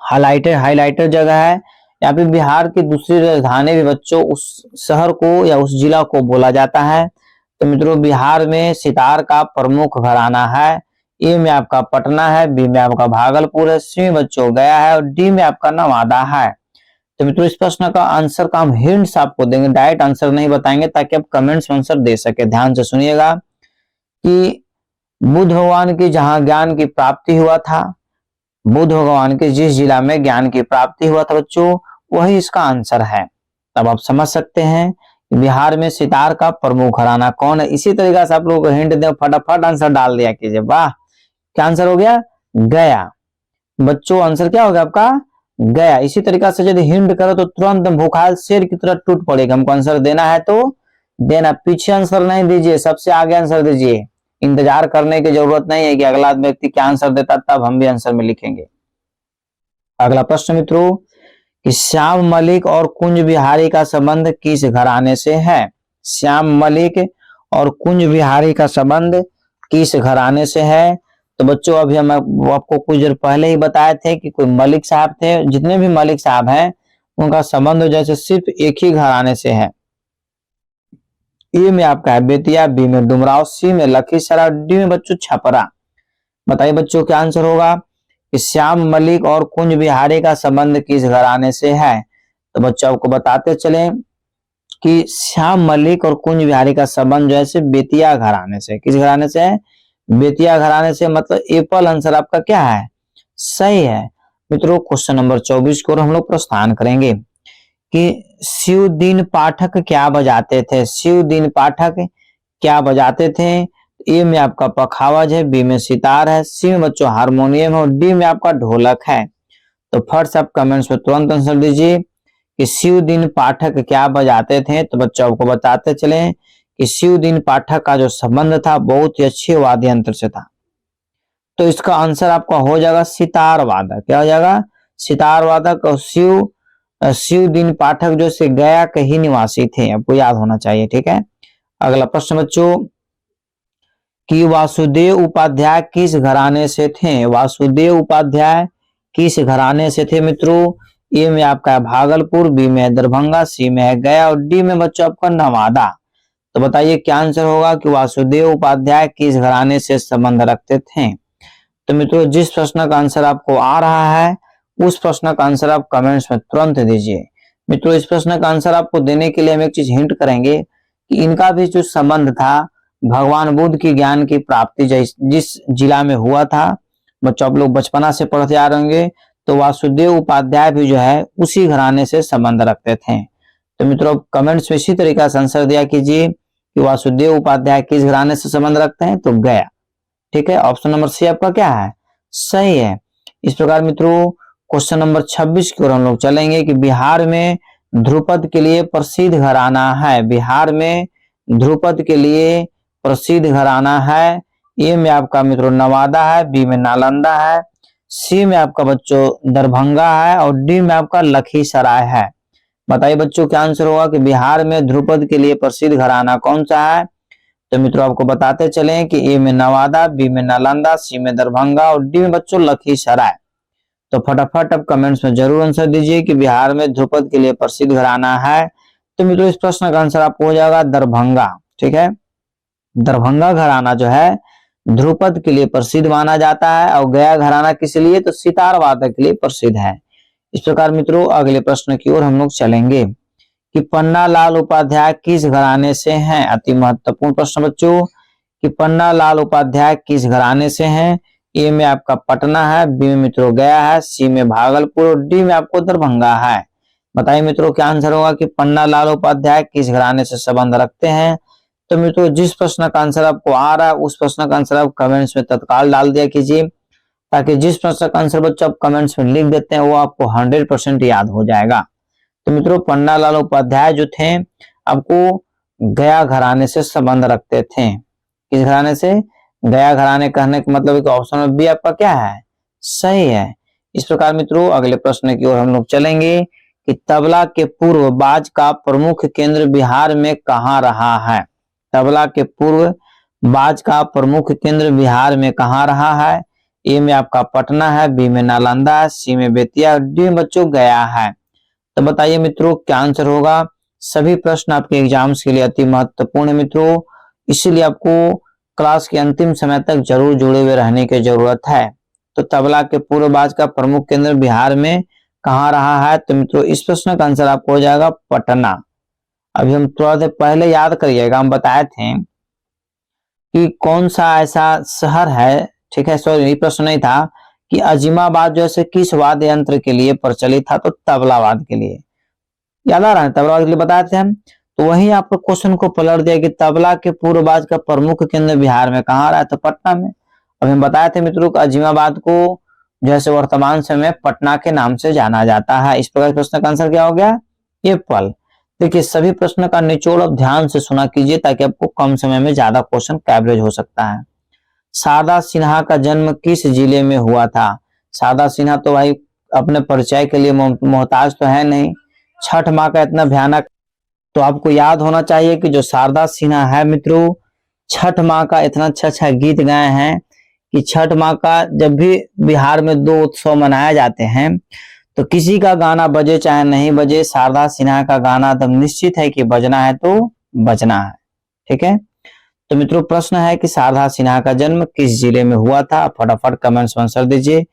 हाईलाइटेड जगह है। यहाँ पे बिहार की दूसरी राजधानी भी बच्चों उस शहर को या उस जिला को बोला जाता है। तो मित्रों बिहार में सितार का प्रमुख घराना है। ए में आपका पटना है, बी में आपका भागलपुर है, सी में बच्चों गया है और डी में आपका नवादा है। तो मित्रों इस प्रश्न का आंसर का हम हिंट्स आपको देंगे, डायरेक्ट आंसर नहीं बताएंगे, ताकि आप कमेंट्स में आंसर दे सके। ध्यान से सुनिएगा कि बुद्ध भगवान की जहां ज्ञान की प्राप्ति हुआ था, बुद्ध भगवान के जिस जिला में ज्ञान की प्राप्ति हुआ था बच्चों, वही इसका आंसर है। तब आप समझ सकते हैं बिहार में सितार का प्रमुख घराना कौन है। इसी तरीके से आप लोगों को हिंट दे, फटाफट आंसर डाल दिया कीजिए। वाह, क्या आंसर हो गया, गया। बच्चों आंसर क्या हो गया आपका, गया। इसी तरीके से यदि हिंट करो तो तुरंत भूखाल शेर की तरह टूट पड़ेगा। हमको आंसर देना है तो देना, पीछे आंसर नहीं दीजिए, सबसे आगे आंसर दीजिए। इंतजार करने की जरूरत नहीं है कि अगला व्यक्ति क्या आंसर देता तब हम भी आंसर में लिखेंगे। अगला प्रश्न मित्रों कि श्याम मलिक और कुंज बिहारी का संबंध किस घराने से है। श्याम मलिक और कुंज बिहारी का संबंध किस घराने से है। तो बच्चों अभी हम आपको कुछ देर पहले ही बताए थे कि कोई मलिक साहब थे, जितने भी मलिक साहब हैं उनका संबंध जैसे सिर्फ एक ही घराने से है। ए में आपका है बेतिया, बी में डुमराव, सी में लखीसराय, डी में बच्चों छपरा। बताइए बच्चों क्या आंसर होगा कि श्याम मलिक और कुंज बिहारी का संबंध किस घराने से है। तो बच्चों आपको बताते चले कि श्याम मलिक और कुंज बिहारी का संबंध जो है बेतिया घराने से। किस घराने से है? बेतिया घराने से। मतलब एप्पल आंसर आपका क्या है? सही है। मित्रों क्वेश्चन नंबर 24 को हम लोग प्रस्थान करेंगे कि शिवदीन पाठक क्या बजाते थे। शिवदीन पाठक क्या बजाते थे? ए में आपका पखावज है, बी में सितार है, सी में बच्चों हारमोनियम है और डी में आपका ढोलक है। तो फर्स्ट आप कमेंट्स में तुरंत आंसर दीजिए कि शिवदीन पाठक क्या बजाते थे। तो बच्चों आपको बताते चले कि शिवदीन पाठक का जो संबंध था बहुत ही अच्छे वाद्य यंत्र से था। तो इसका आंसर आपका हो जाएगा सितार वादक। क्या हो जाएगा? सितार वादक। और शिवदीन पाठक जो से गया के ही निवासी थे, आपको याद होना चाहिए। ठीक है, अगला प्रश्न बच्चों कि वासुदेव उपाध्याय किस घराने से थे। वासुदेव उपाध्याय किस घराने से थे मित्रों? ए में आपका है भागलपुर, बी में है दरभंगा, सी में है गया और डी में बच्चों आपका नवादा। तो बताइए क्या आंसर होगा कि वासुदेव उपाध्याय किस घराने से संबंध रखते थे। तो मित्रों जिस प्रश्न का आंसर आपको आ रहा है उस प्रश्न का आंसर आप कमेंट्स में तुरंत दीजिए। मित्रों इस प्रश्न का आंसर आपको देने के लिए हम एक चीज हिंट करेंगे कि इनका भी जो संबंध था भगवान बुद्ध की ज्ञान की प्राप्ति जिस जिला में हुआ था, बच्चों आप लोग बचपना से पढ़ते आ रहे होंगे, तो वासुदेव उपाध्याय भी जो है उसी घराने से संबंध रखते थे। तो मित्रों कमेंट्स में इसी तरीका से आंसर दिया कीजिए कि वासुदेव उपाध्याय किस घराने से संबंध रखते हैं। तो गया। ठीक है, ऑप्शन नंबर सी आपका क्या है? सही है। इस प्रकार मित्रों क्वेश्चन नंबर 26 की ओर हम लोग चलेंगे कि बिहार में ध्रुपद के लिए प्रसिद्ध घराना है। बिहार में ध्रुपद के लिए प्रसिद्ध घराना है। ए में आपका मित्रों नवादा है, बी में नालंदा है, सी में आपका बच्चों दरभंगा है और डी में आपका लखीसराय है। बताइए बच्चों क्या आंसर होगा कि बिहार में ध्रुपद के लिए प्रसिद्ध घराना कौन सा है। तो मित्रों आपको बताते चले कि ए में नवादा, बी में नालंदा, सी में दरभंगा और डी में बच्चों लखीसराय। तो फटाफट आप कमेंट्स में जरूर आंसर दीजिए कि बिहार में ध्रुपद के लिए प्रसिद्ध घराना है। तो मित्रों इस प्रश्न का आंसर आपको हो जाएगा दरभंगा। ठीक है, दरभंगा घराना जो है ध्रुपद के लिए प्रसिद्ध माना जाता है और गया घराना किस लिए? तो सितार वादक के लिए प्रसिद्ध है। इस प्रकार मित्रों अगले प्रश्न की ओर हम लोग चलेंगे कि पन्ना लाल उपाध्याय किस घराने से हैं। अति महत्वपूर्ण प्रश्न बच्चों कि पन्ना लाल उपाध्याय किस घराने से हैं। ए में आपका पटना है, बी में मित्रों गया है, सी में भागलपुर और डी में आपको दरभंगा है। बताइए मित्रों क्या आंसर होगा कि पन्ना लाल उपाध्याय किस घराने से संबंध रखते हैं। तो मित्रों जिस प्रश्न का आंसर आपको आ रहा है उस प्रश्न का आंसर आप कमेंट्स में तत्काल डाल दिया कीजिए, ताकि जिस प्रश्न का आंसर बच्चों आप कमेंट्स में लिख देते हैं वो आपको 100% याद हो जाएगा। तो मित्रों पन्ना लाल उपाध्याय जो थे आपको गया घराने से संबंध रखते थे। किस घराने से? गया घराने। कहने का मतलब ऑप्शन में बी आपका क्या है? सही है। इस प्रकार मित्रों अगले प्रश्न की ओर हम लोग चलेंगे कि तबला के पूर्व बाज का प्रमुख केंद्र बिहार में कहाँ रहा है। तबला के पूर्व बाज का प्रमुख केंद्र बिहार में कहाँ रहा है। ए में आपका पटना है, बी में नालंदा है, सी में बेतिया, डी में बच्चों गया है। तो बताइए मित्रों क्या आंसर होगा। सभी प्रश्न आपके एग्जाम्स के लिए अति महत्वपूर्ण है मित्रों, इसीलिए आपको क्लास के अंतिम समय तक जरूर जुड़े हुए रहने की जरूरत है। तो तबला के पूर्व बाज का प्रमुख केंद्र बिहार में कहाँ रहा है। तो मित्रों इस प्रश्न का आंसर आपको हो जाएगा पटना। अभी हम थोड़ा देर पहले याद करिएगा, हम बताए थे कि कौन सा ऐसा शहर है, ठीक है, सॉरी ये प्रश्न नहीं था, कि अजीमाबाद जैसे किस वाद्य यंत्र के लिए प्रचलित था। तो तबलावाद के लिए। याद आ रहा है? तबलावाद के लिए बताए थे हम। तो वही आपको क्वेश्चन को पलट दिया कि तबला के पूर्वबाज का प्रमुख केंद्र बिहार में कहाँ रहा है। तो पटना में। अभी हम बताए थे मित्रों कि अजीमाबाद को जैसे वर्तमान समय में पटना के नाम से जाना जाता है। इस प्रकार प्रश्न का आंसर क्या हो गया? एप्पल। देखिए सभी प्रश्न का निचोड़ अब ध्यान से सुना कीजिए ताकि आपको कम समय में ज्यादा क्वेश्चन कवरेज हो सकता है। शारदा सिन्हा का जन्म किस जिले में हुआ था। शारदा सिन्हा तो भाई अपने परिचय के लिए मोहताज तो है नहीं। छठ माह का इतना भयानक, तो आपको याद होना चाहिए कि जो शारदा सिन्हा है मित्रों छठ माह का इतना अच्छा गीत गाए हैं कि छठ माह का जब भी बिहार में 2 उत्सव मनाए जाते हैं तो किसी का गाना बजे चाहे नहीं बजे, शारदा सिन्हा का गाना एकदम निश्चित है कि बजना है तो बजना है। ठीक है, तो मित्रों प्रश्न है कि शारदा सिन्हा का जन्म किस जिले में हुआ था। फटाफट कमेंट्स में आंसर दीजिए,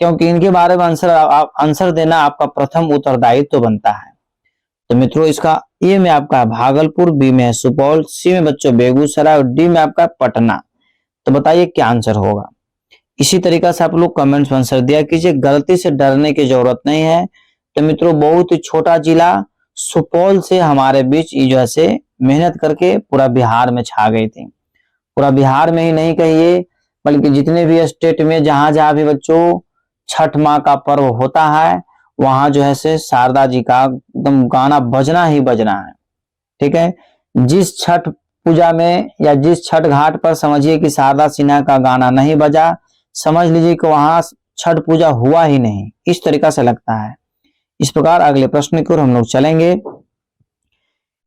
क्योंकि इनके बारे में आंसर देना आपका प्रथम उत्तरदायित्व तो बनता है। तो मित्रों इसका ए में आपका भागलपुर, बी में है सुपौल, सी में बच्चों बेगूसराय और डी में आपका पटना। तो बताइए क्या आंसर होगा। इसी तरीका से आप लोग कमेंट्स में आंसर दिया कीजिए, गलती से डरने की जरूरत नहीं है। तो मित्रों बहुत ही छोटा जिला सुपौल से हमारे बीच जो है मेहनत करके पूरा बिहार में छा गई थी। पूरा बिहार में ही नहीं कहिए, बल्कि जितने भी स्टेट में जहां जहां भी बच्चों छठ माँ का पर्व होता है, वहां जो है से शारदा जी का एकदम गाना बजना ही बजना है। ठीक है, जिस छठ पूजा में या जिस छठ घाट पर समझिए कि शारदा सिन्हा का गाना नहीं बजा, समझ लीजिए कि वहां छठ पूजा हुआ ही नहीं, इस तरीका से लगता है। इस प्रकार अगले प्रश्न की ओर हम लोग चलेंगे।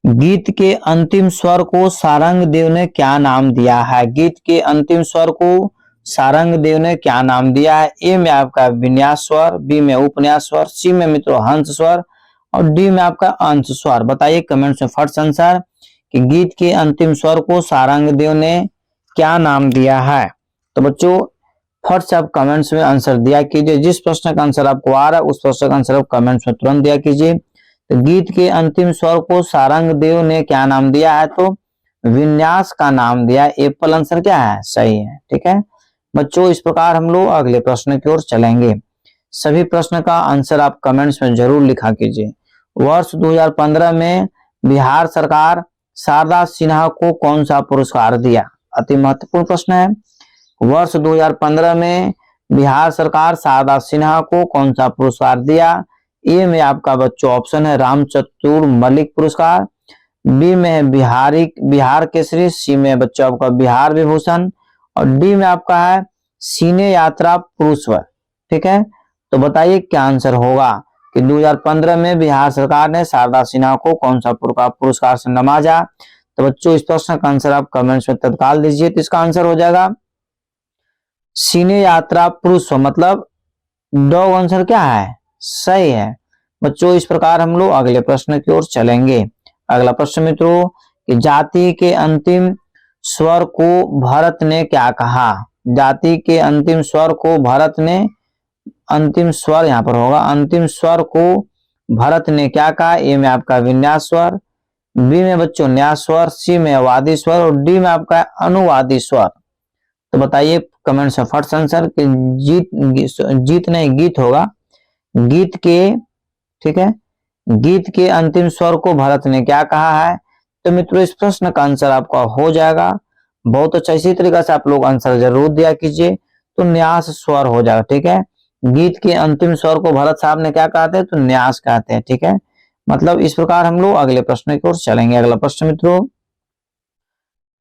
गीत के अंतिम स्वर को सारंग देव ने क्या नाम दिया है। गीत के अंतिम स्वर को सारंग देव ने क्या नाम दिया है। ए में आपका विन्यास स्वर, बी में उपन्यास स्वर, सी में मित्रों हंस स्वर और डी में आपका अंश स्वर। बताइए कमेंट्स में फर्स्ट आंसर कि गीत के अंतिम स्वर को सारंग देव ने क्या नाम दिया है। तो बच्चों फर्स्ट आप कमेंट्स में आंसर दिया कीजिए, जिस प्रश्न का आंसर आपको आ रहा है उस प्रश्न का आंसर आप कमेंट्स में तुरंत दिया कीजिए। तो गीत के अंतिम स्वर को सारंग देव ने क्या नाम दिया है, तो विन्यास का नाम दिया। एप्पल आंसर क्या है, सही है। ठीक है बच्चों, इस प्रकार हम लोग अगले प्रश्न की ओर चलेंगे। सभी प्रश्न का आंसर आप कमेंट्स में जरूर लिखा कीजिए। वर्ष 2015 में बिहार सरकार शारदा सिन्हा को कौन सा पुरस्कार दिया। अति महत्वपूर्ण प्रश्न है। वर्ष 2015 में बिहार सरकार शारदा सिन्हा को कौन सा पुरस्कार दिया। ए में आपका बच्चों ऑप्शन है रामचतुर मलिक पुरस्कार, बी में है बिहार केसरी, सी में बच्चों आपका बिहार विभूषण और डी में आपका है सिने यात्रा पुरस्कार। ठीक है, तो बताइए क्या आंसर होगा कि 2015 में बिहार सरकार ने शारदा सिन्हा को कौन सा पुरस्कार से नवाजा। तो बच्चों इस प्रश्न का आंसर आप कमेंट्स में तत्काल दीजिए। तो इसका आंसर हो जाएगा सिने यात्रा पुरस्कार, मतलब डॉग आंसर क्या है, सही है। बच्चों इस प्रकार हम लोग अगले प्रश्न की ओर चलेंगे। अगला प्रश्न मित्रों कि जाति के अंतिम स्वर को भरत ने क्या कहा। जाति के अंतिम स्वर को भरत ने, अंतिम स्वर यहाँ पर होगा, अंतिम स्वर को भरत ने क्या कहा। ए में आपका विन्यास स्वर, बी में बच्चों न्यास स्वर, सी में वादी स्वर और डी में आपका अनुवादी स्वर। तो बताइए कमेंट में फर्स्ट आंसर कि जीत नहीं गीत होगा, गीत के, ठीक है, गीत के अंतिम स्वर को भरत ने क्या कहा है। तो मित्रों इस प्रश्न का आंसर आपका हो जाएगा बहुत अच्छा। इसी तरीके से आप लोग आंसर जरूर दिया कीजिए, तो न्यास स्वर हो जाएगा। ठीक है, गीत के अंतिम स्वर को भरत साहब ने क्या कहते हैं, तो न्यास कहते हैं। ठीक है, मतलब इस प्रकार हम लोग अगले प्रश्न की ओर चलेंगे। अगला प्रश्न मित्रों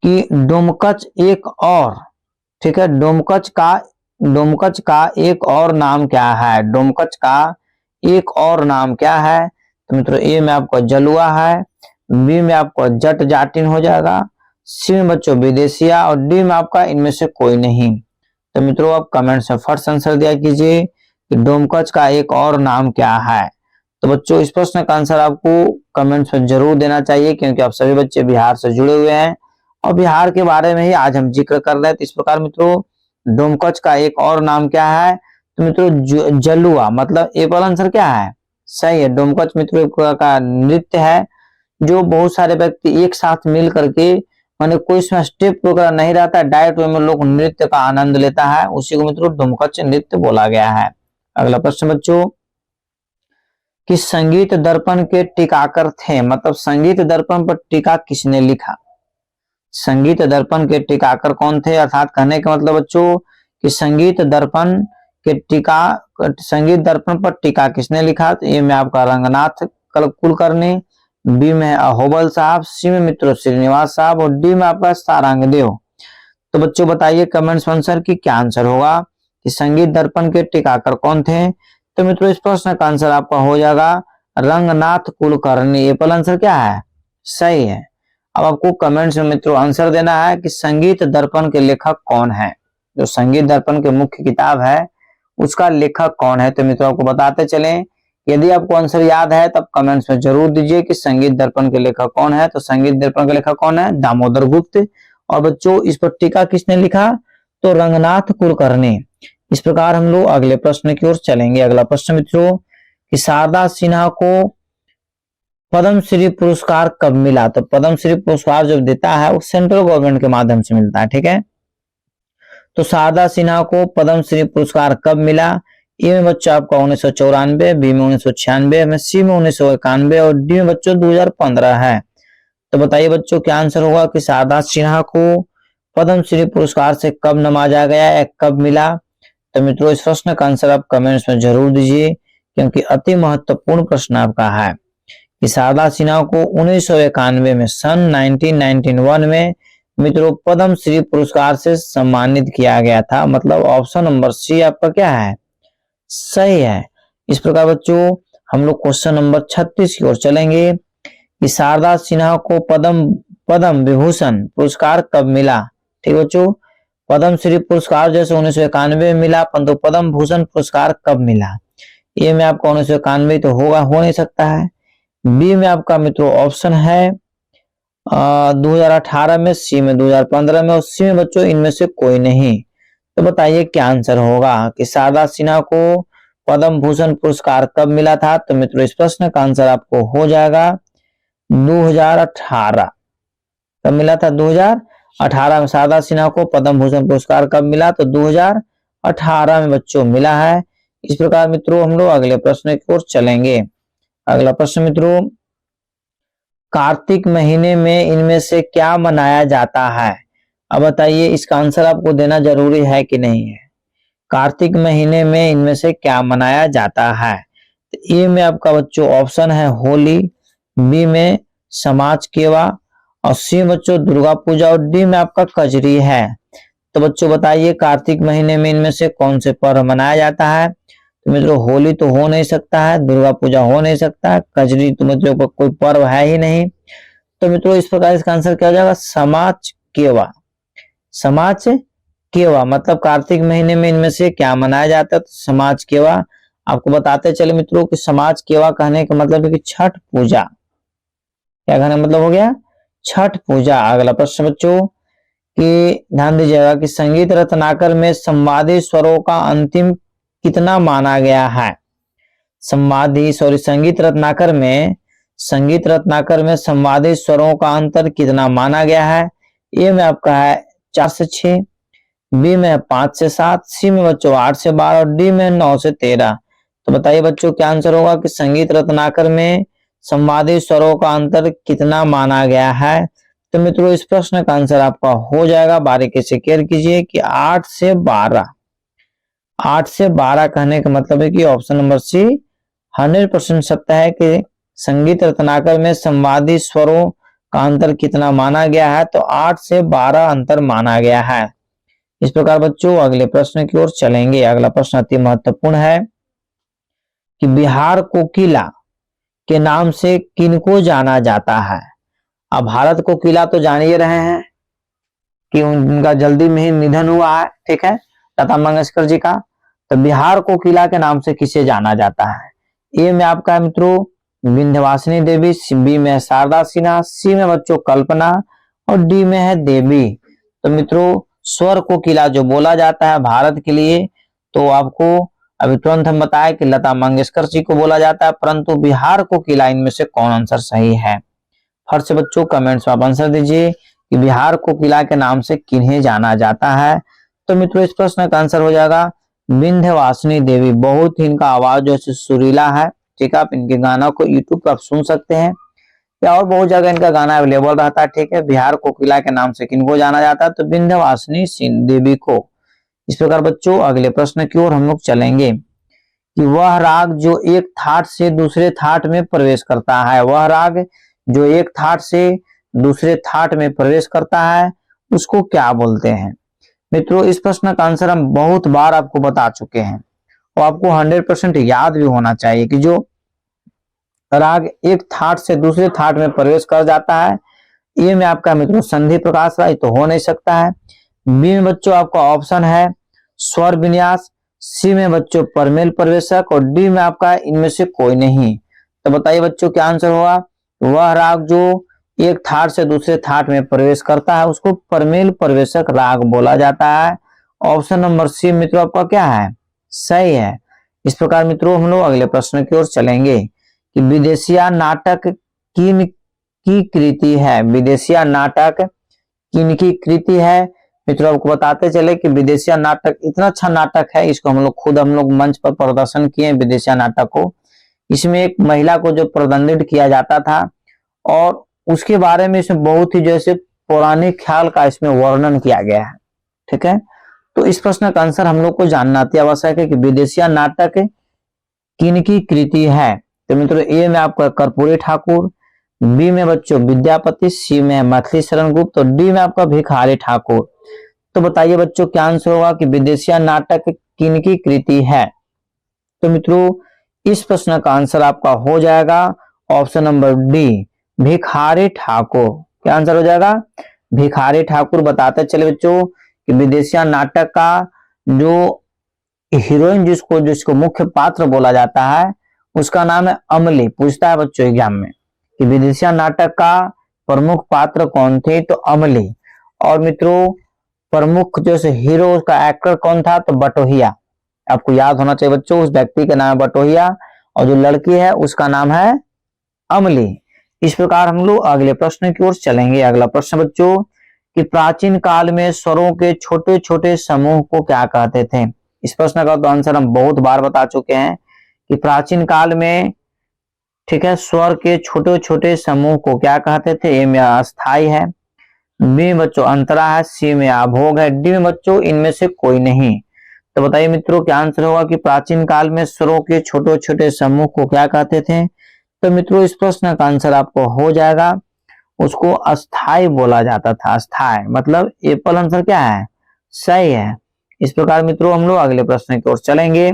कि डोमकच एक और, ठीक है, डोमकच का एक और नाम क्या है। डोमकच का एक और नाम क्या है। तो मित्रों ए में आपको जलुआ है, बी में आपको जट जाटिन हो जाएगा, सी में बच्चों विदेशिया और डी में आपका इनमें से कोई नहीं। तो मित्रों आप कमेंट्स में फर्स्ट आंसर दिया कीजिए कि डोमकच का एक और नाम क्या है। तो बच्चों इस प्रश्न का आंसर आपको कमेंट्स में जरूर देना चाहिए, क्योंकि आप सभी बच्चे बिहार से जुड़े हुए हैं और बिहार के बारे में ही आज हम जिक्र कर रहे हैं। तो इस प्रकार मित्रों डोमकच का एक और नाम क्या है। तो मित्रों जलुआ, मतलब एप्पल आंसर क्या है, सही है। डोमकच मित्रों का नृत्य है जो बहुत सारे व्यक्ति एक साथ मिल करके, माने कोई इसमें स्टेप वगैरह नहीं रहता है, डायरेक्ट वे में लोग नृत्य का आनंद लेता है, उसी को मित्रों डोमकच नृत्य बोला गया है। अगला प्रश्न बच्चों कि संगीत दर्पण के टीकाकर थे, मतलब संगीत दर्पण पर टीका किसने लिखा। संगीत दर्पण के टीकाकर कौन थे, अर्थात कहने का मतलब बच्चों कि संगीत दर्पण पर टीका किसने लिखा। तो ए में आपका रंगनाथ कुलकर्णी, बी में अहोबल साहब, सी में मित्रों श्रीनिवास साहब और डी में आपका सारंग देव। तो बच्चों बताइए कमेंट्स में आंसर की क्या आंसर होगा कि संगीत दर्पण के टीकाकर कौन थे। तो मित्रों इस प्रश्न का आंसर आपका हो जाएगा रंगनाथ कुलकर्णी। एप्पल आंसर क्या है, सही है। अब आपको कमेंट्स में मित्रों आंसर देना है कि संगीत दर्पण के लेखक कौन है। जो संगीत दर्पण के मुख्य किताब है उसका लेखक कौन है। तो मित्रों आपको बताते चलें यदि आपको आंसर याद है तब कमेंट्स में जरूर दीजिए कि संगीत दर्पण के लेखक कौन है। तो संगीत दर्पण के लेखक कौन है? दामोदर गुप्त। और बच्चों इस पर टीका किसने लिखा? तो रंगनाथ कुलकर्णी। इस प्रकार हम लोग अगले प्रश्न की ओर चलेंगे। अगला प्रश्न मित्रों कि शारदा सिन्हा को पद्मश्री पुरस्कार कब मिला? तो पद्मश्री पुरस्कार जब देता है वो सेंट्रल गवर्नमेंट के माध्यम से मिलता है, ठीक है। तो शारदा सिन्हा को पद्मश्री पुरस्कार कब मिला? ए में बच्चों आपका 1994, बी में 1996 में, सी में 1991 और डी में बच्चों 2015 है। तो बताइए बच्चों क्या आंसर होगा कि शारदा सिन्हा को पद्मश्री पुरस्कार से कब नवाजा गया या कब मिला? तो मित्रों इस प्रश्न का आंसर आप कमेंट्स में जरूर दीजिए, क्योंकि अति महत्वपूर्ण प्रश्न आपका है कि शारदा सिन्हा को 1991 में सन 1991 में मित्रों पद्मश्री पुरस्कार से सम्मानित किया गया था। मतलब ऑप्शन नंबर सी आपका क्या है? सही है। इस प्रकार बच्चों हम लोग क्वेश्चन नंबर 36 की ओर चलेंगे कि शारदा सिन्हा को पद्म विभूषण पुरस्कार कब मिला? ठीक बच्चों, पद्मश्री पुरस्कार जैसे 1991 में मिला, परंतु पद्म भूषण पुरस्कार कब मिला? ए में आपका 1991 तो हो नहीं सकता है। बी में आपका मित्रों ऑप्शन है 2018 में, सी में 2015 में और सी में बच्चों इनमें से कोई नहीं। तो बताइए क्या आंसर होगा कि शारदा सिन्हा को पद्म भूषण पुरस्कार कब मिला था? तो मित्रों इस प्रश्न का आंसर आपको हो जाएगा 2018। कब मिला था? 2018 में शारदा सिन्हा को पद्म भूषण पुरस्कार कब मिला? तो 2018 में बच्चों मिला है। इस प्रकार मित्रों हम लोग अगले प्रश्न की ओर चलेंगे। अगला प्रश्न मित्रों कार्तिक महीने में इनमें से क्या मनाया जाता है? अब बताइए इसका आंसर आपको देना जरूरी है कि नहीं है। कार्तिक महीने में इनमें से क्या मनाया जाता है? तो ए में आपका बच्चों ऑप्शन है होली, बी में समाज केवा और सी बच्चों दुर्गा पूजा और डी में आपका कजरी है। तो बच्चों बताइए कार्तिक महीने में इनमें से कौन से पर्व मनाया जाता है? तो मित्रों होली तो हो नहीं सकता है, दुर्गा पूजा हो नहीं सकता है, कजरी तो मित्रों को कोई पर्व है ही नहीं। तो मित्रों इस प्रकार इसका आंसर क्या हो जाएगा? समाज केवा। समाज केवा मतलब कार्तिक महीने में इनमें से क्या मनाया जाता है? तो समाज केवा। आपको बताते चले मित्रों कि समाज केवा कहने का मतलब है कि छठ पूजा। क्या कहने का मतलब हो गया? छठ पूजा। अगला प्रश्न बच्चों कि ध्यान दीजिएगा कि संगीत रत्नाकर में संवादी स्वरों का अंतिम कितना माना गया है? संगीत रत्नाकर में संवादी स्वरों का अंतर कितना माना गया है? ए में आपका है 4 से 6, बी में 5 से 7, सी में बच्चों 8 से 12 और डी में 9 से 13। तो बताइए बच्चों क्या आंसर होगा कि संगीत रत्नाकर में संवादी स्वरों का अंतर कितना माना गया है? तो मित्रों इस प्रश्न का आंसर आपका हो जाएगा, बारीकी से केयर कीजिए कि 8 से 12। 8 से 12 कहने का मतलब है कि ऑप्शन नंबर सी 100% सत्य है कि संगीत रत्नाकर में संवादी स्वरों का अंतर कितना माना गया है? तो 8 से 12 अंतर माना गया है। इस प्रकार बच्चों अगले प्रश्न की ओर चलेंगे। अगला प्रश्न अति महत्वपूर्ण है कि बिहार कोकिला के नाम से किनको जाना जाता है? अब भारत कोकिला तो जान ही रहे हैं कि उनका जल्दी में ही निधन हुआ है, ठीक है, लता मंगेशकर जी का। तो बिहार कोकिला के नाम से किसे जाना जाता है? ए में आपका मित्रों विंध्यवासिनी देवी, बी में शारदा सिन्हा, सी में बच्चों कल्पना और डी में है देवी। तो मित्रों स्वर कोकिला जो बोला जाता है भारत के लिए, तो आपको अभी तुरंत हम बताया कि लता मंगेशकर जी को बोला जाता है, परंतु बिहार कोकिला इनमें से कौन आंसर सही है? फर्स्ट से बच्चों कमेंट्स में आप आंसर दीजिए कि बिहार कोकिला के नाम से किन्हें जाना जाता है? तो मित्रों इस प्रश्न का आंसर हो जाएगा विंध्यवासिनी देवी। बहुत ही इनका आवाज जो है सुरीला है, ठीक है। आप इनके गाना को यूट्यूब पर आप सुन सकते हैं या और बहुत जगह इनका गाना अवेलेबल रहता है, ठीक है। बिहार कोकिला के नाम से किनको जाना जाता है? तो विंध्यवासिनी देवी को। इस प्रकार बच्चों अगले प्रश्न की ओर हम लोग चलेंगे कि वह राग जो एक थाट से दूसरे थाट में प्रवेश करता है, वह राग जो एक थाट से दूसरे थाट में प्रवेश करता है उसको क्या बोलते हैं? मित्रों इस प्रश्न का आंसर हम बहुत बार आपको बता चुके हैं और आपको 100% याद भी होना चाहिए कि जो राग एक थाट से दूसरे थाट में प्रवेश कर जाता है, ए में आपका मित्रों संधि प्रकाश राय तो हो नहीं सकता है। बी में बच्चों आपका ऑप्शन है स्वर विन्यास, सी में बच्चों परमेल प्रवेशक और डी में आपका इनमें से कोई नहीं। तो बताइए बच्चों क्या आंसर होगा। वह राग जो एक थाट से दूसरे थाट में प्रवेश करता है उसको परमेल प्रवेशक राग बोला जाता है। ऑप्शन नंबर सी मित्रों आपका क्या है, सही है। इस प्रकार मित्रों हम लोग अगले प्रश्न की ओर चलेंगे कि विदेशिया नाटक किन की कृति है। विदेशिया नाटक किन की कृति है। मित्रों आपको बताते चले कि विदेशिया नाटक इतना अच्छा नाटक है, इसको हम लोग मंच पर प्रदर्शन किए विदेशिया नाटक को। इसमें एक महिला को जो प्रदंडित किया जाता था और उसके बारे में इसमें बहुत ही जैसे पौराणिक ख्याल का इसमें वर्णन किया गया है। ठीक है, तो इस प्रश्न का आंसर हम लोग को जानना अति आवश्यक है कि विदेशिया नाटक किन की कृति है। तो मित्रों ए में आपका कर्पूरी ठाकुर, बी में बच्चों विद्यापति, सी में मैथिली शरण गुप्त और डी में आपका भिखारी ठाकुर। तो बताइए बच्चों क्या आंसर होगा कि विदेशिया नाटक किन की कृति है। तो मित्रों इस प्रश्न का आंसर आपका हो जाएगा option number D Bhikhari Thakur. क्या आंसर हो जाएगा, भिखारी ठाकुर। बताते चले बच्चों कि विदेशिया नाटक का जो हीरोइन जिसको मुख्य पात्र बोला जाता है उसका नाम है अमली। पूछता है बच्चों एग्जाम में कि विदेशिया नाटक का प्रमुख पात्र कौन थे, तो अमली। और मित्रों प्रमुख जो हीरो का एक्टर कौन था, तो बटोहिया। आपको याद होना चाहिए बच्चों उस व्यक्ति का नाम है बटोहिया और जो लड़की है उसका नाम है अमली। इस प्रकार हम लोग अगले प्रश्न की ओर चलेंगे। अगला प्रश्न बच्चों कि प्राचीन काल में स्वरों के छोटे छोटे समूह को क्या कहते थे। इस प्रश्न का तो आंसर हम बहुत बार बता चुके हैं कि प्राचीन काल में, ठीक है, स्वर के छोटे छोटे समूह को क्या कहते थे। ए में अस्थाई है, बी में बच्चों अंतरा है, सी में अभोग है, डी में बच्चों इनमें से कोई नहीं। तो बताइए मित्रों क्या आंसर होगा कि प्राचीन काल में स्वरों के छोटे छोटे समूह को क्या कहते थे। तो मित्रों इस प्रश्न का आंसर आपको हो जाएगा, उसको अस्थाई बोला जाता था। अस्थाई मतलब एप्पल आंसर क्या है, सही है। इस प्रकार मित्रों हम लोग अगले प्रश्न की ओर चलेंगे।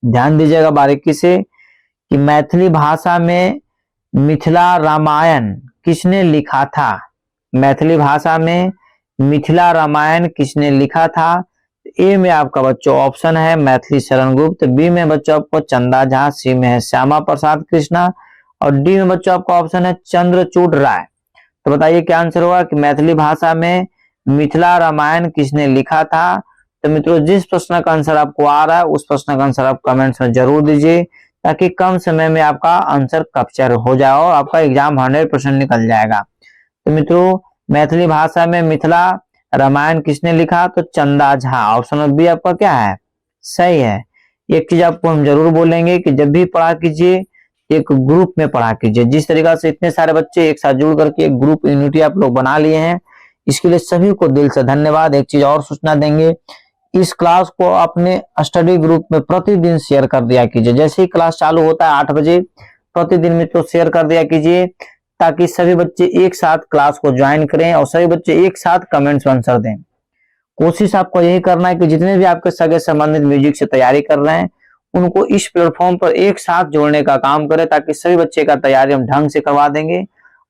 ध्यान दीजिएगा बारीकी से कि मैथिली भाषा में मिथिला रामायण किसने लिखा था। मैथिली भाषा में मिथिला रामायण किसने लिखा था। ए में आपका बच्चों ऑप्शन है मैथिली शरण गुप्त, बी में बच्चों आपको चंदा झा, सी में है श्यामा प्रसाद कृष्णा और डी में बच्चों आपका ऑप्शन है चंद्रचूड़ राय। तो बताइए क्या आंसर होगा कि मैथिली भाषा में मिथिला रामायण किसने लिखा था। तो मित्रों जिस प्रश्न का आंसर आपको आ रहा है उस प्रश्न का आंसर आप कमेंट्स में जरूर दीजिए ताकि कम समय में आपका आंसर कैप्चर हो जाए और आपका एग्जाम 100% निकल जाएगा। तो मित्रों मैथिली भाषा में मिथिला रामायण किसने लिखा, तो चंदा झा। ऑप्शन नंबर बी आपका क्या है, सही है। एक चीज आपको हम जरूर बोलेंगे कि जब भी पढ़ा कीजिए एक ग्रुप में पढ़ा कीजिए। जिस तरीका से इतने सारे बच्चे एक साथ जुड़ करके एक ग्रुप यूनिटी आप लोग बना लिए हैं, इसके लिए सभी को दिल से धन्यवाद। एक चीज और सूचना देंगे, इस क्लास को अपने स्टडी ग्रुप में प्रतिदिन शेयर कर दिया कीजिए। जैसे ही क्लास चालू होता है 8 बजे प्रतिदिन में तो शेयर कर दिया कीजिए ताकि सभी बच्चे एक साथ क्लास को ज्वाइन करें और सभी बच्चे एक साथ कमेंट्स आंसर दें। कोशिश आपको यही करना है कि जितने भी आपके सगे संबंधित म्यूजिक से तैयारी कर रहे हैं उनको इस प्लेटफॉर्म पर एक साथ जोड़ने का काम करें ताकि सभी बच्चे का तैयारी हम ढंग से करवा देंगे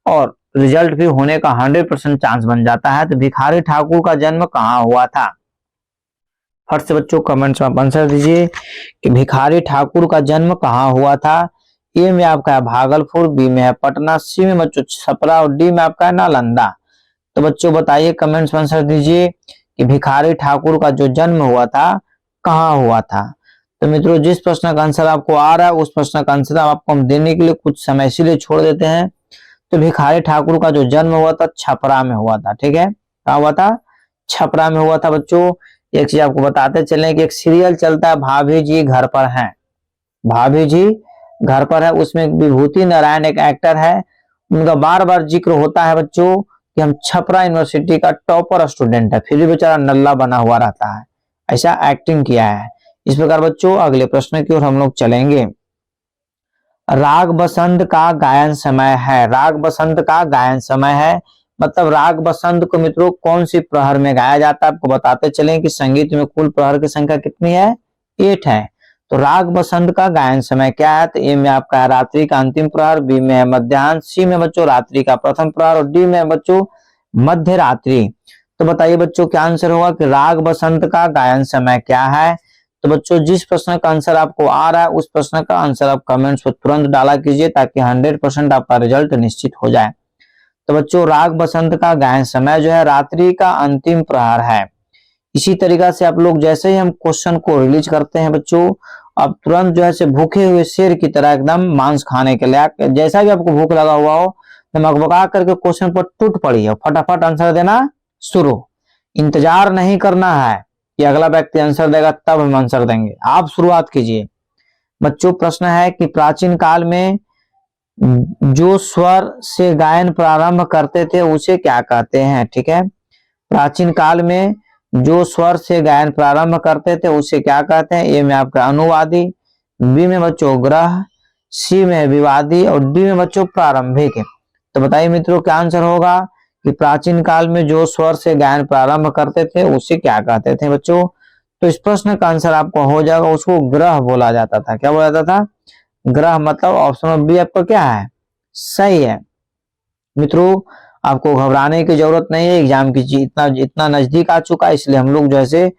और रिजल्ट भी होने का 100% चांस बन जाता है। तो भिखारी ठाकुर का जन्म कहाँ हुआ था। फट से बच्चों कमेंट्स में आंसर दीजिए कि भिखारी ठाकुर का जन्म कहाँ हुआ था। ए में आपका है भागलपुर, बी में है पटना, सी में बच्चों छपरा और डी में आपका है नालंदा। तो बच्चों बताइए कमेंट्स में आंसर दीजिए कि भिखारी ठाकुर का जो जन्म हुआ था कहाँ हुआ था। तो मित्रों जिस प्रश्न का आंसर आपको आ रहा है उस प्रश्न का आंसर आपको हम देने के लिए कुछ समय इसीलिए छोड़ देते हैं। तो भिखारी ठाकुर का जो जन्म हुआ था छपरा में हुआ था। ठीक है, कहाँ हुआ था, छपरा में हुआ था। बच्चों एक चीज आपको बताते चले कि एक सीरियल चलता है भाभी जी घर पर हैं, भाभी जी घर पर है, उसमें विभूति नारायण एक एक्टर है, उनका बार बार जिक्र होता है बच्चों कि हम छपरा यूनिवर्सिटी का टॉपर स्टूडेंट है, फिर भी बेचारा नल्ला बना हुआ रहता है, ऐसा एक्टिंग किया है। इस प्रकार बच्चों अगले प्रश्न की ओर हम लोग चलेंगे। राग बसंत का गायन समय है। राग बसंत का गायन समय है मतलब राग बसंत को मित्रों कौन सी प्रहर में गाया जाता है। आपको बताते चलें कि संगीत में कुल प्रहर की संख्या कितनी है, 8 है। तो राग बसंत का गायन समय क्या है, तो ए में आपका है रात्रि का अंतिम प्रहर, बी में है मध्याह्न, सी में बच्चों रात्रि का प्रथम प्रहर और डी में बच्चों मध्य रात्रि। तो बताइए बच्चों क्या आंसर होगा कि राग बसंत का गायन समय क्या है। तो बच्चों जिस प्रश्न का आंसर आपको आ रहा है उस प्रश्न का आंसर आप कमेंट्स में तुरंत डाला कीजिए ताकि 100% आपका रिजल्ट निश्चित हो जाए। तो बच्चों राग बसंत का गायन समय जो है रात्रि का अंतिम प्रहर है। इसी तरीका से आप लोग जैसे ही हम क्वेश्चन को रिलीज करते हैं बच्चों, आप तुरंत जो है से भूखे हुए शेर की तरह एकदम मांस खाने के लिए, जैसा भी आपको भूख लगा हुआ हो मकबका करके क्वेश्चन पर टूट पड़ी है, फटाफट आंसर देना शुरू। इंतजार नहीं करना है कि अगला व्यक्ति आंसर देगा तब हम आंसर देंगे, आप शुरुआत कीजिए। बच्चों प्रश्न है कि प्राचीन काल में जो स्वर से गायन प्रारंभ करते थे उसे क्या कहते हैं। ठीक है, प्राचीन काल में जो स्वर से गायन प्रारंभ करते थे उसे क्या कहते हैं। ए में आपका अनुवादी, बी में बच्चों ग्रह, सी में विवादी और डी में बच्चों प्रारंभिक। तो बताइए मित्रों क्या आंसर होगा कि प्राचीन काल में जो स्वर से गायन प्रारंभ करते थे उसे क्या कहते थे बच्चों। तो इस प्रश्न का आंसर आपको हो जाएगा, उसको ग्रह बोला जाता था। क्या बोला जाता था, ग्रह। मतलब ऑप्शन बी आपका क्या है, सही है। मित्रों आपको घबराने की जरूरत नहीं है, एग्जाम की इतना नजदीक आ चुका है, इसलिए हम लोग जैसे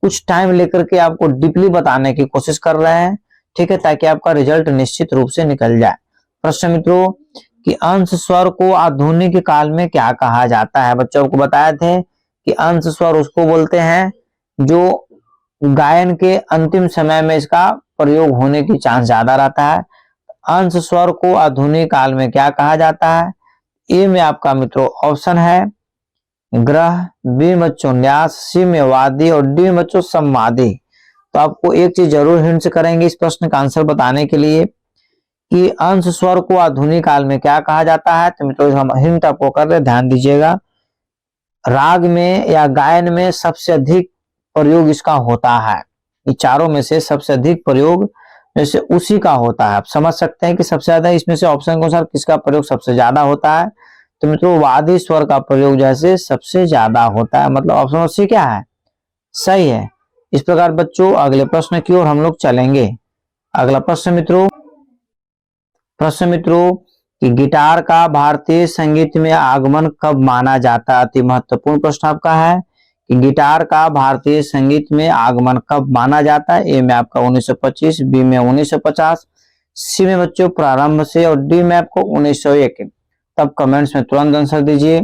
कुछ टाइम लेकर के आपको डीपली बताने की कोशिश कर रहे हैं। ठीक है, ताकि आपका रिजल्ट निश्चित रूप से निकल जाए। प्रश्न मित्रों कि अंश स्वर को आधुनिक काल में क्या कहा जाता है। बच्चों को बताए थे कि अंश स्वर उसको बोलते हैं जो गायन के अंतिम समय में इसका प्रयोग होने की चांस ज्यादा रहता है। अंश स्वर को आधुनिक काल में क्या कहा जाता है। ए में आपका मित्रों ऑप्शन है ग्रह, बी में बच्चों न्यास, सी में वादी और डी में बच्चों संवादी। तो आपको एक चीज जरूर हिंट करेंगे इस प्रश्न का आंसर बताने के लिए कि अंश स्वर को आधुनिक काल में क्या कहा जाता है। तो मित्रों हम हिंट आपको कर रहे, ध्यान दीजिएगा। राग में या गायन में सबसे अधिक प्रयोग इसका होता है, ये चारों में से सबसे अधिक प्रयोग जैसे उसी का होता है। आप समझ सकते हैं कि सबसे ज्यादा इसमें से ऑप्शन के अनुसार किसका प्रयोग सबसे ज्यादा होता है। तो मित्रों वादी स्वर का प्रयोग जैसे सबसे ज्यादा होता है, मतलब ऑप्शन सी क्या है, सही है। इस प्रकार बच्चों अगले प्रश्न की ओर हम लोग चलेंगे। अगला प्रश्न मित्रों कि गिटार का भारतीय संगीत में आगमन कब माना जाता है। अति महत्वपूर्ण प्रश्न आपका है कि गिटार का भारतीय संगीत में आगमन कब माना जाता है। ए में आपका 1925, बी में 1950, सी में बच्चों प्रारंभ से और डी में आपको 1901। तब कमेंट्स में तुरंत आंसर दीजिए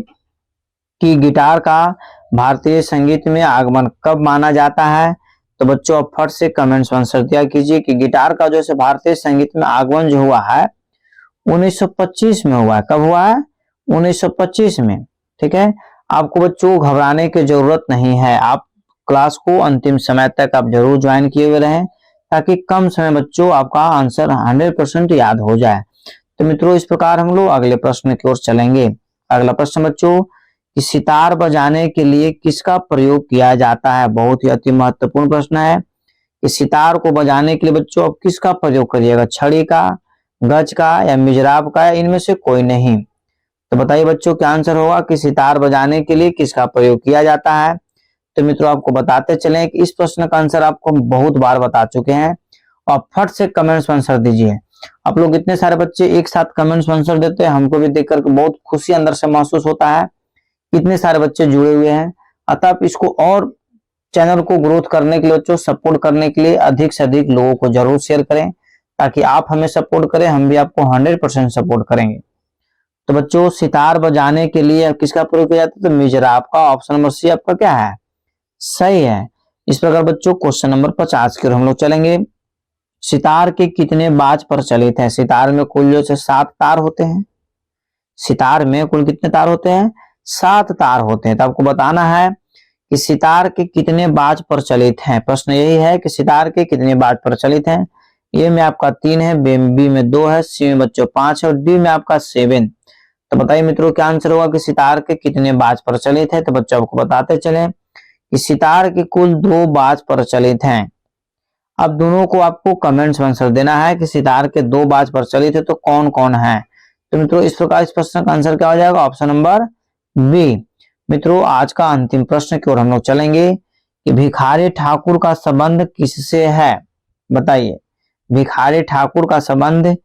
कि गिटार का भारतीय संगीत में आगमन कब माना जाता है। तो बच्चों आप फट से कमेंट्स में आंसर दिया कीजिए कि गिटार का जो भारतीय संगीत में आगमन जो हुआ है 1925 में हुआ है। कब हुआ है, 1925 में। ठीक है, आपको बच्चों घबराने की जरूरत नहीं है, आप क्लास को अंतिम समय तक आप जरूर ज्वाइन किए हुए रहें ताकि कम समय बच्चों आपका आंसर 100% याद हो जाए। तो मित्रों इस प्रकार हम लोग अगले प्रश्न की ओर चलेंगे। अगला प्रश्न बच्चों कि सितार बजाने के लिए किसका प्रयोग किया जाता है। बहुत ही अति महत्वपूर्ण प्रश्न है कि सितार को बजाने के लिए बच्चों आप किसका प्रयोग करिएगा, छड़ी का, गज का या मिजराब का, या इनमें से कोई नहीं। तो बताइए बच्चों क्या आंसर होगा कि सितार बजाने के लिए किसका प्रयोग किया जाता है। तो मित्रों आपको बताते चलें कि इस प्रश्न का आंसर आपको बहुत बार बता चुके हैं और फट से कमेंट्स में आंसर दीजिए। आप लोग इतने सारे बच्चे एक साथ कमेंट्स में आंसर देते हैं, हमको भी देखकर बहुत खुशी अंदर से महसूस होता है, इतने सारे बच्चे जुड़े हुए हैं। अतः आप इसको और चैनल को ग्रोथ करने के लिए बच्चों सपोर्ट करने के लिए अधिक से अधिक लोगों को जरूर शेयर करें ताकि आप हमें सपोर्ट करें, हम भी आपको 100% सपोर्ट करेंगे। तो बच्चों सितार बजाने के लिए किसका प्रयोग किया जाता है, तो मिजराब का। ऑप्शन नंबर सी आपका क्या है, सही है। इस प्रकार बच्चों क्वेश्चन नंबर 50 की ओर हम लोग चलेंगे। सितार के कितने बाज प्रचलित हैं। सितार में कुल जो 7 तार होते हैं। सितार में कुल कितने तार होते हैं, 7 तार होते हैं। तो आपको बताना है कि सितार के कितने बाज प्रचलित हैं। प्रश्न यही है कि सितार के कितने बाज प्रचलित हैं। ए में आपका 3 है, बी में 2 है, सी में बच्चों 5 है और डी में आपका 7। तो बताइए मित्रों क्या आंसर होगा कि सितार के कितने बाज प्रचलित है। तो बच्चों आपको बताते चले कि सितार के कुल 2 बाज प्रचलित हैं। अब दोनों को आपको कमेंट्स में आंसर देना है कि सितार के 2 बाज प्रचलित है तो कौन कौन है। तो मित्रों इस प्रकार इस प्रश्न का आंसर क्या हो जाएगा, ऑप्शन नंबर बी। मित्रों आज का अंतिम प्रश्न की ओर हम लोग चलेंगे कि भिखारी ठाकुर का संबंध किससे है। बताइए भिखारी ठाकुर का संबंध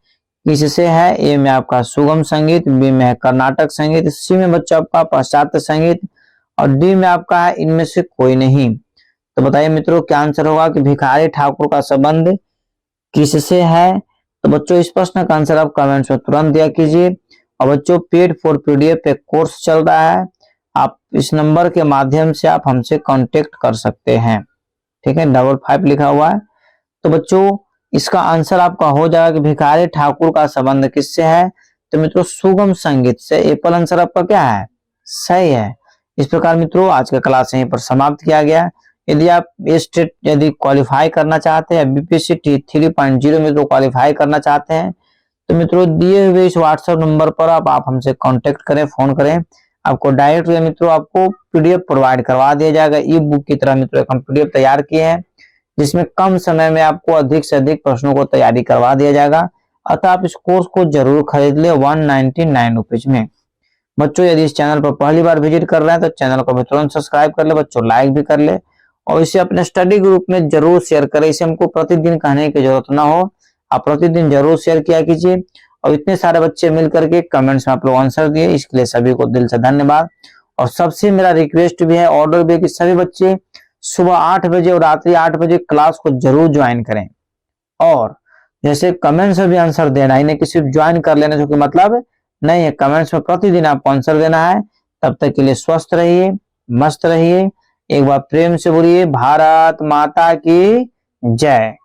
किससे है। ए में आपका सुगम संगीत, बी में है कर्नाटक संगीत, सी में बच्चों आपका पाश्चात्य संगीत और डी में आपका है इनमें से कोई नहीं। तो बताइए मित्रों क्या आंसर होगा कि भिखारी ठाकुर का संबंध किससे है। तो बच्चों इस प्रश्न का आंसर आप कमेंट्स में तुरंत दिया कीजिए। और बच्चों पेड फॉर पीडीएफ एक कोर्स चल रहा है, आप इस नंबर के माध्यम से आप हमसे कांटेक्ट कर सकते हैं, ठीक है, 55 लिखा हुआ है। तो बच्चों इसका आंसर आपका हो जाएगा कि भिखारी ठाकुर का संबंध किससे है। तो मित्रों सुगम संगीत से। एप्पल आंसर आपका क्या है, सही है। इस प्रकार मित्रों आज का क्लास यहीं पर समाप्त किया गया। यदि आप स्टेट यदि क्वालिफाई करना चाहते हैं, बीपीएससी 3.0 में तो क्वालिफाई करना चाहते हैं, तो मित्रों दिए हुए इस व्हाट्सएप नंबर पर आप हमसे कांटेक्ट करें, फोन करें। आपको डायरेक्ट मित्रों आपको पीडीएफ प्रोवाइड करवा दिया जाएगा। ई बुक की तरह मित्रों हम पीडीएफ तैयार किए हैं, जिसमें कम समय में आपको अधिक से अधिक प्रश्नों को तैयारी करवा दिया जाएगा। अतः आप इस कोर्स को जरूर खरीद ले 199 रुपीज में। बच्चों यदि इस चैनल पर पहली बार विजिट कर रहे हैं तो चैनल को भी तुरंत सब्सक्राइब कर ले बच्चों, लाइक भी कर ले और इसे अपने स्टडी ग्रुप में जरूर शेयर करें। इसे हमको प्रतिदिन कहने की जरूरत ना हो, आप प्रतिदिन जरूर शेयर किया कीजिए। और इतने सारे बच्चे मिल करके कमेंट्स में आप लोग आंसर दिए, इसके लिए सभी को दिल से धन्यवाद। और सबसे मेरा रिक्वेस्ट भी है, ऑर्डर भी है कि सभी बच्चे सुबह 8 बजे और रात्रि 8 बजे क्लास को जरूर ज्वाइन करें। और जैसे कमेंट्स में भी आंसर देना ही नहीं कि सिर्फ ज्वाइन कर लेना, जो कि मतलब नहीं है। कमेंट्स में प्रतिदिन आपको आंसर देना है। तब तक के लिए स्वस्थ रहिए, मस्त रहिए। एक बार प्रेम से बोलिए भारत माता की जय।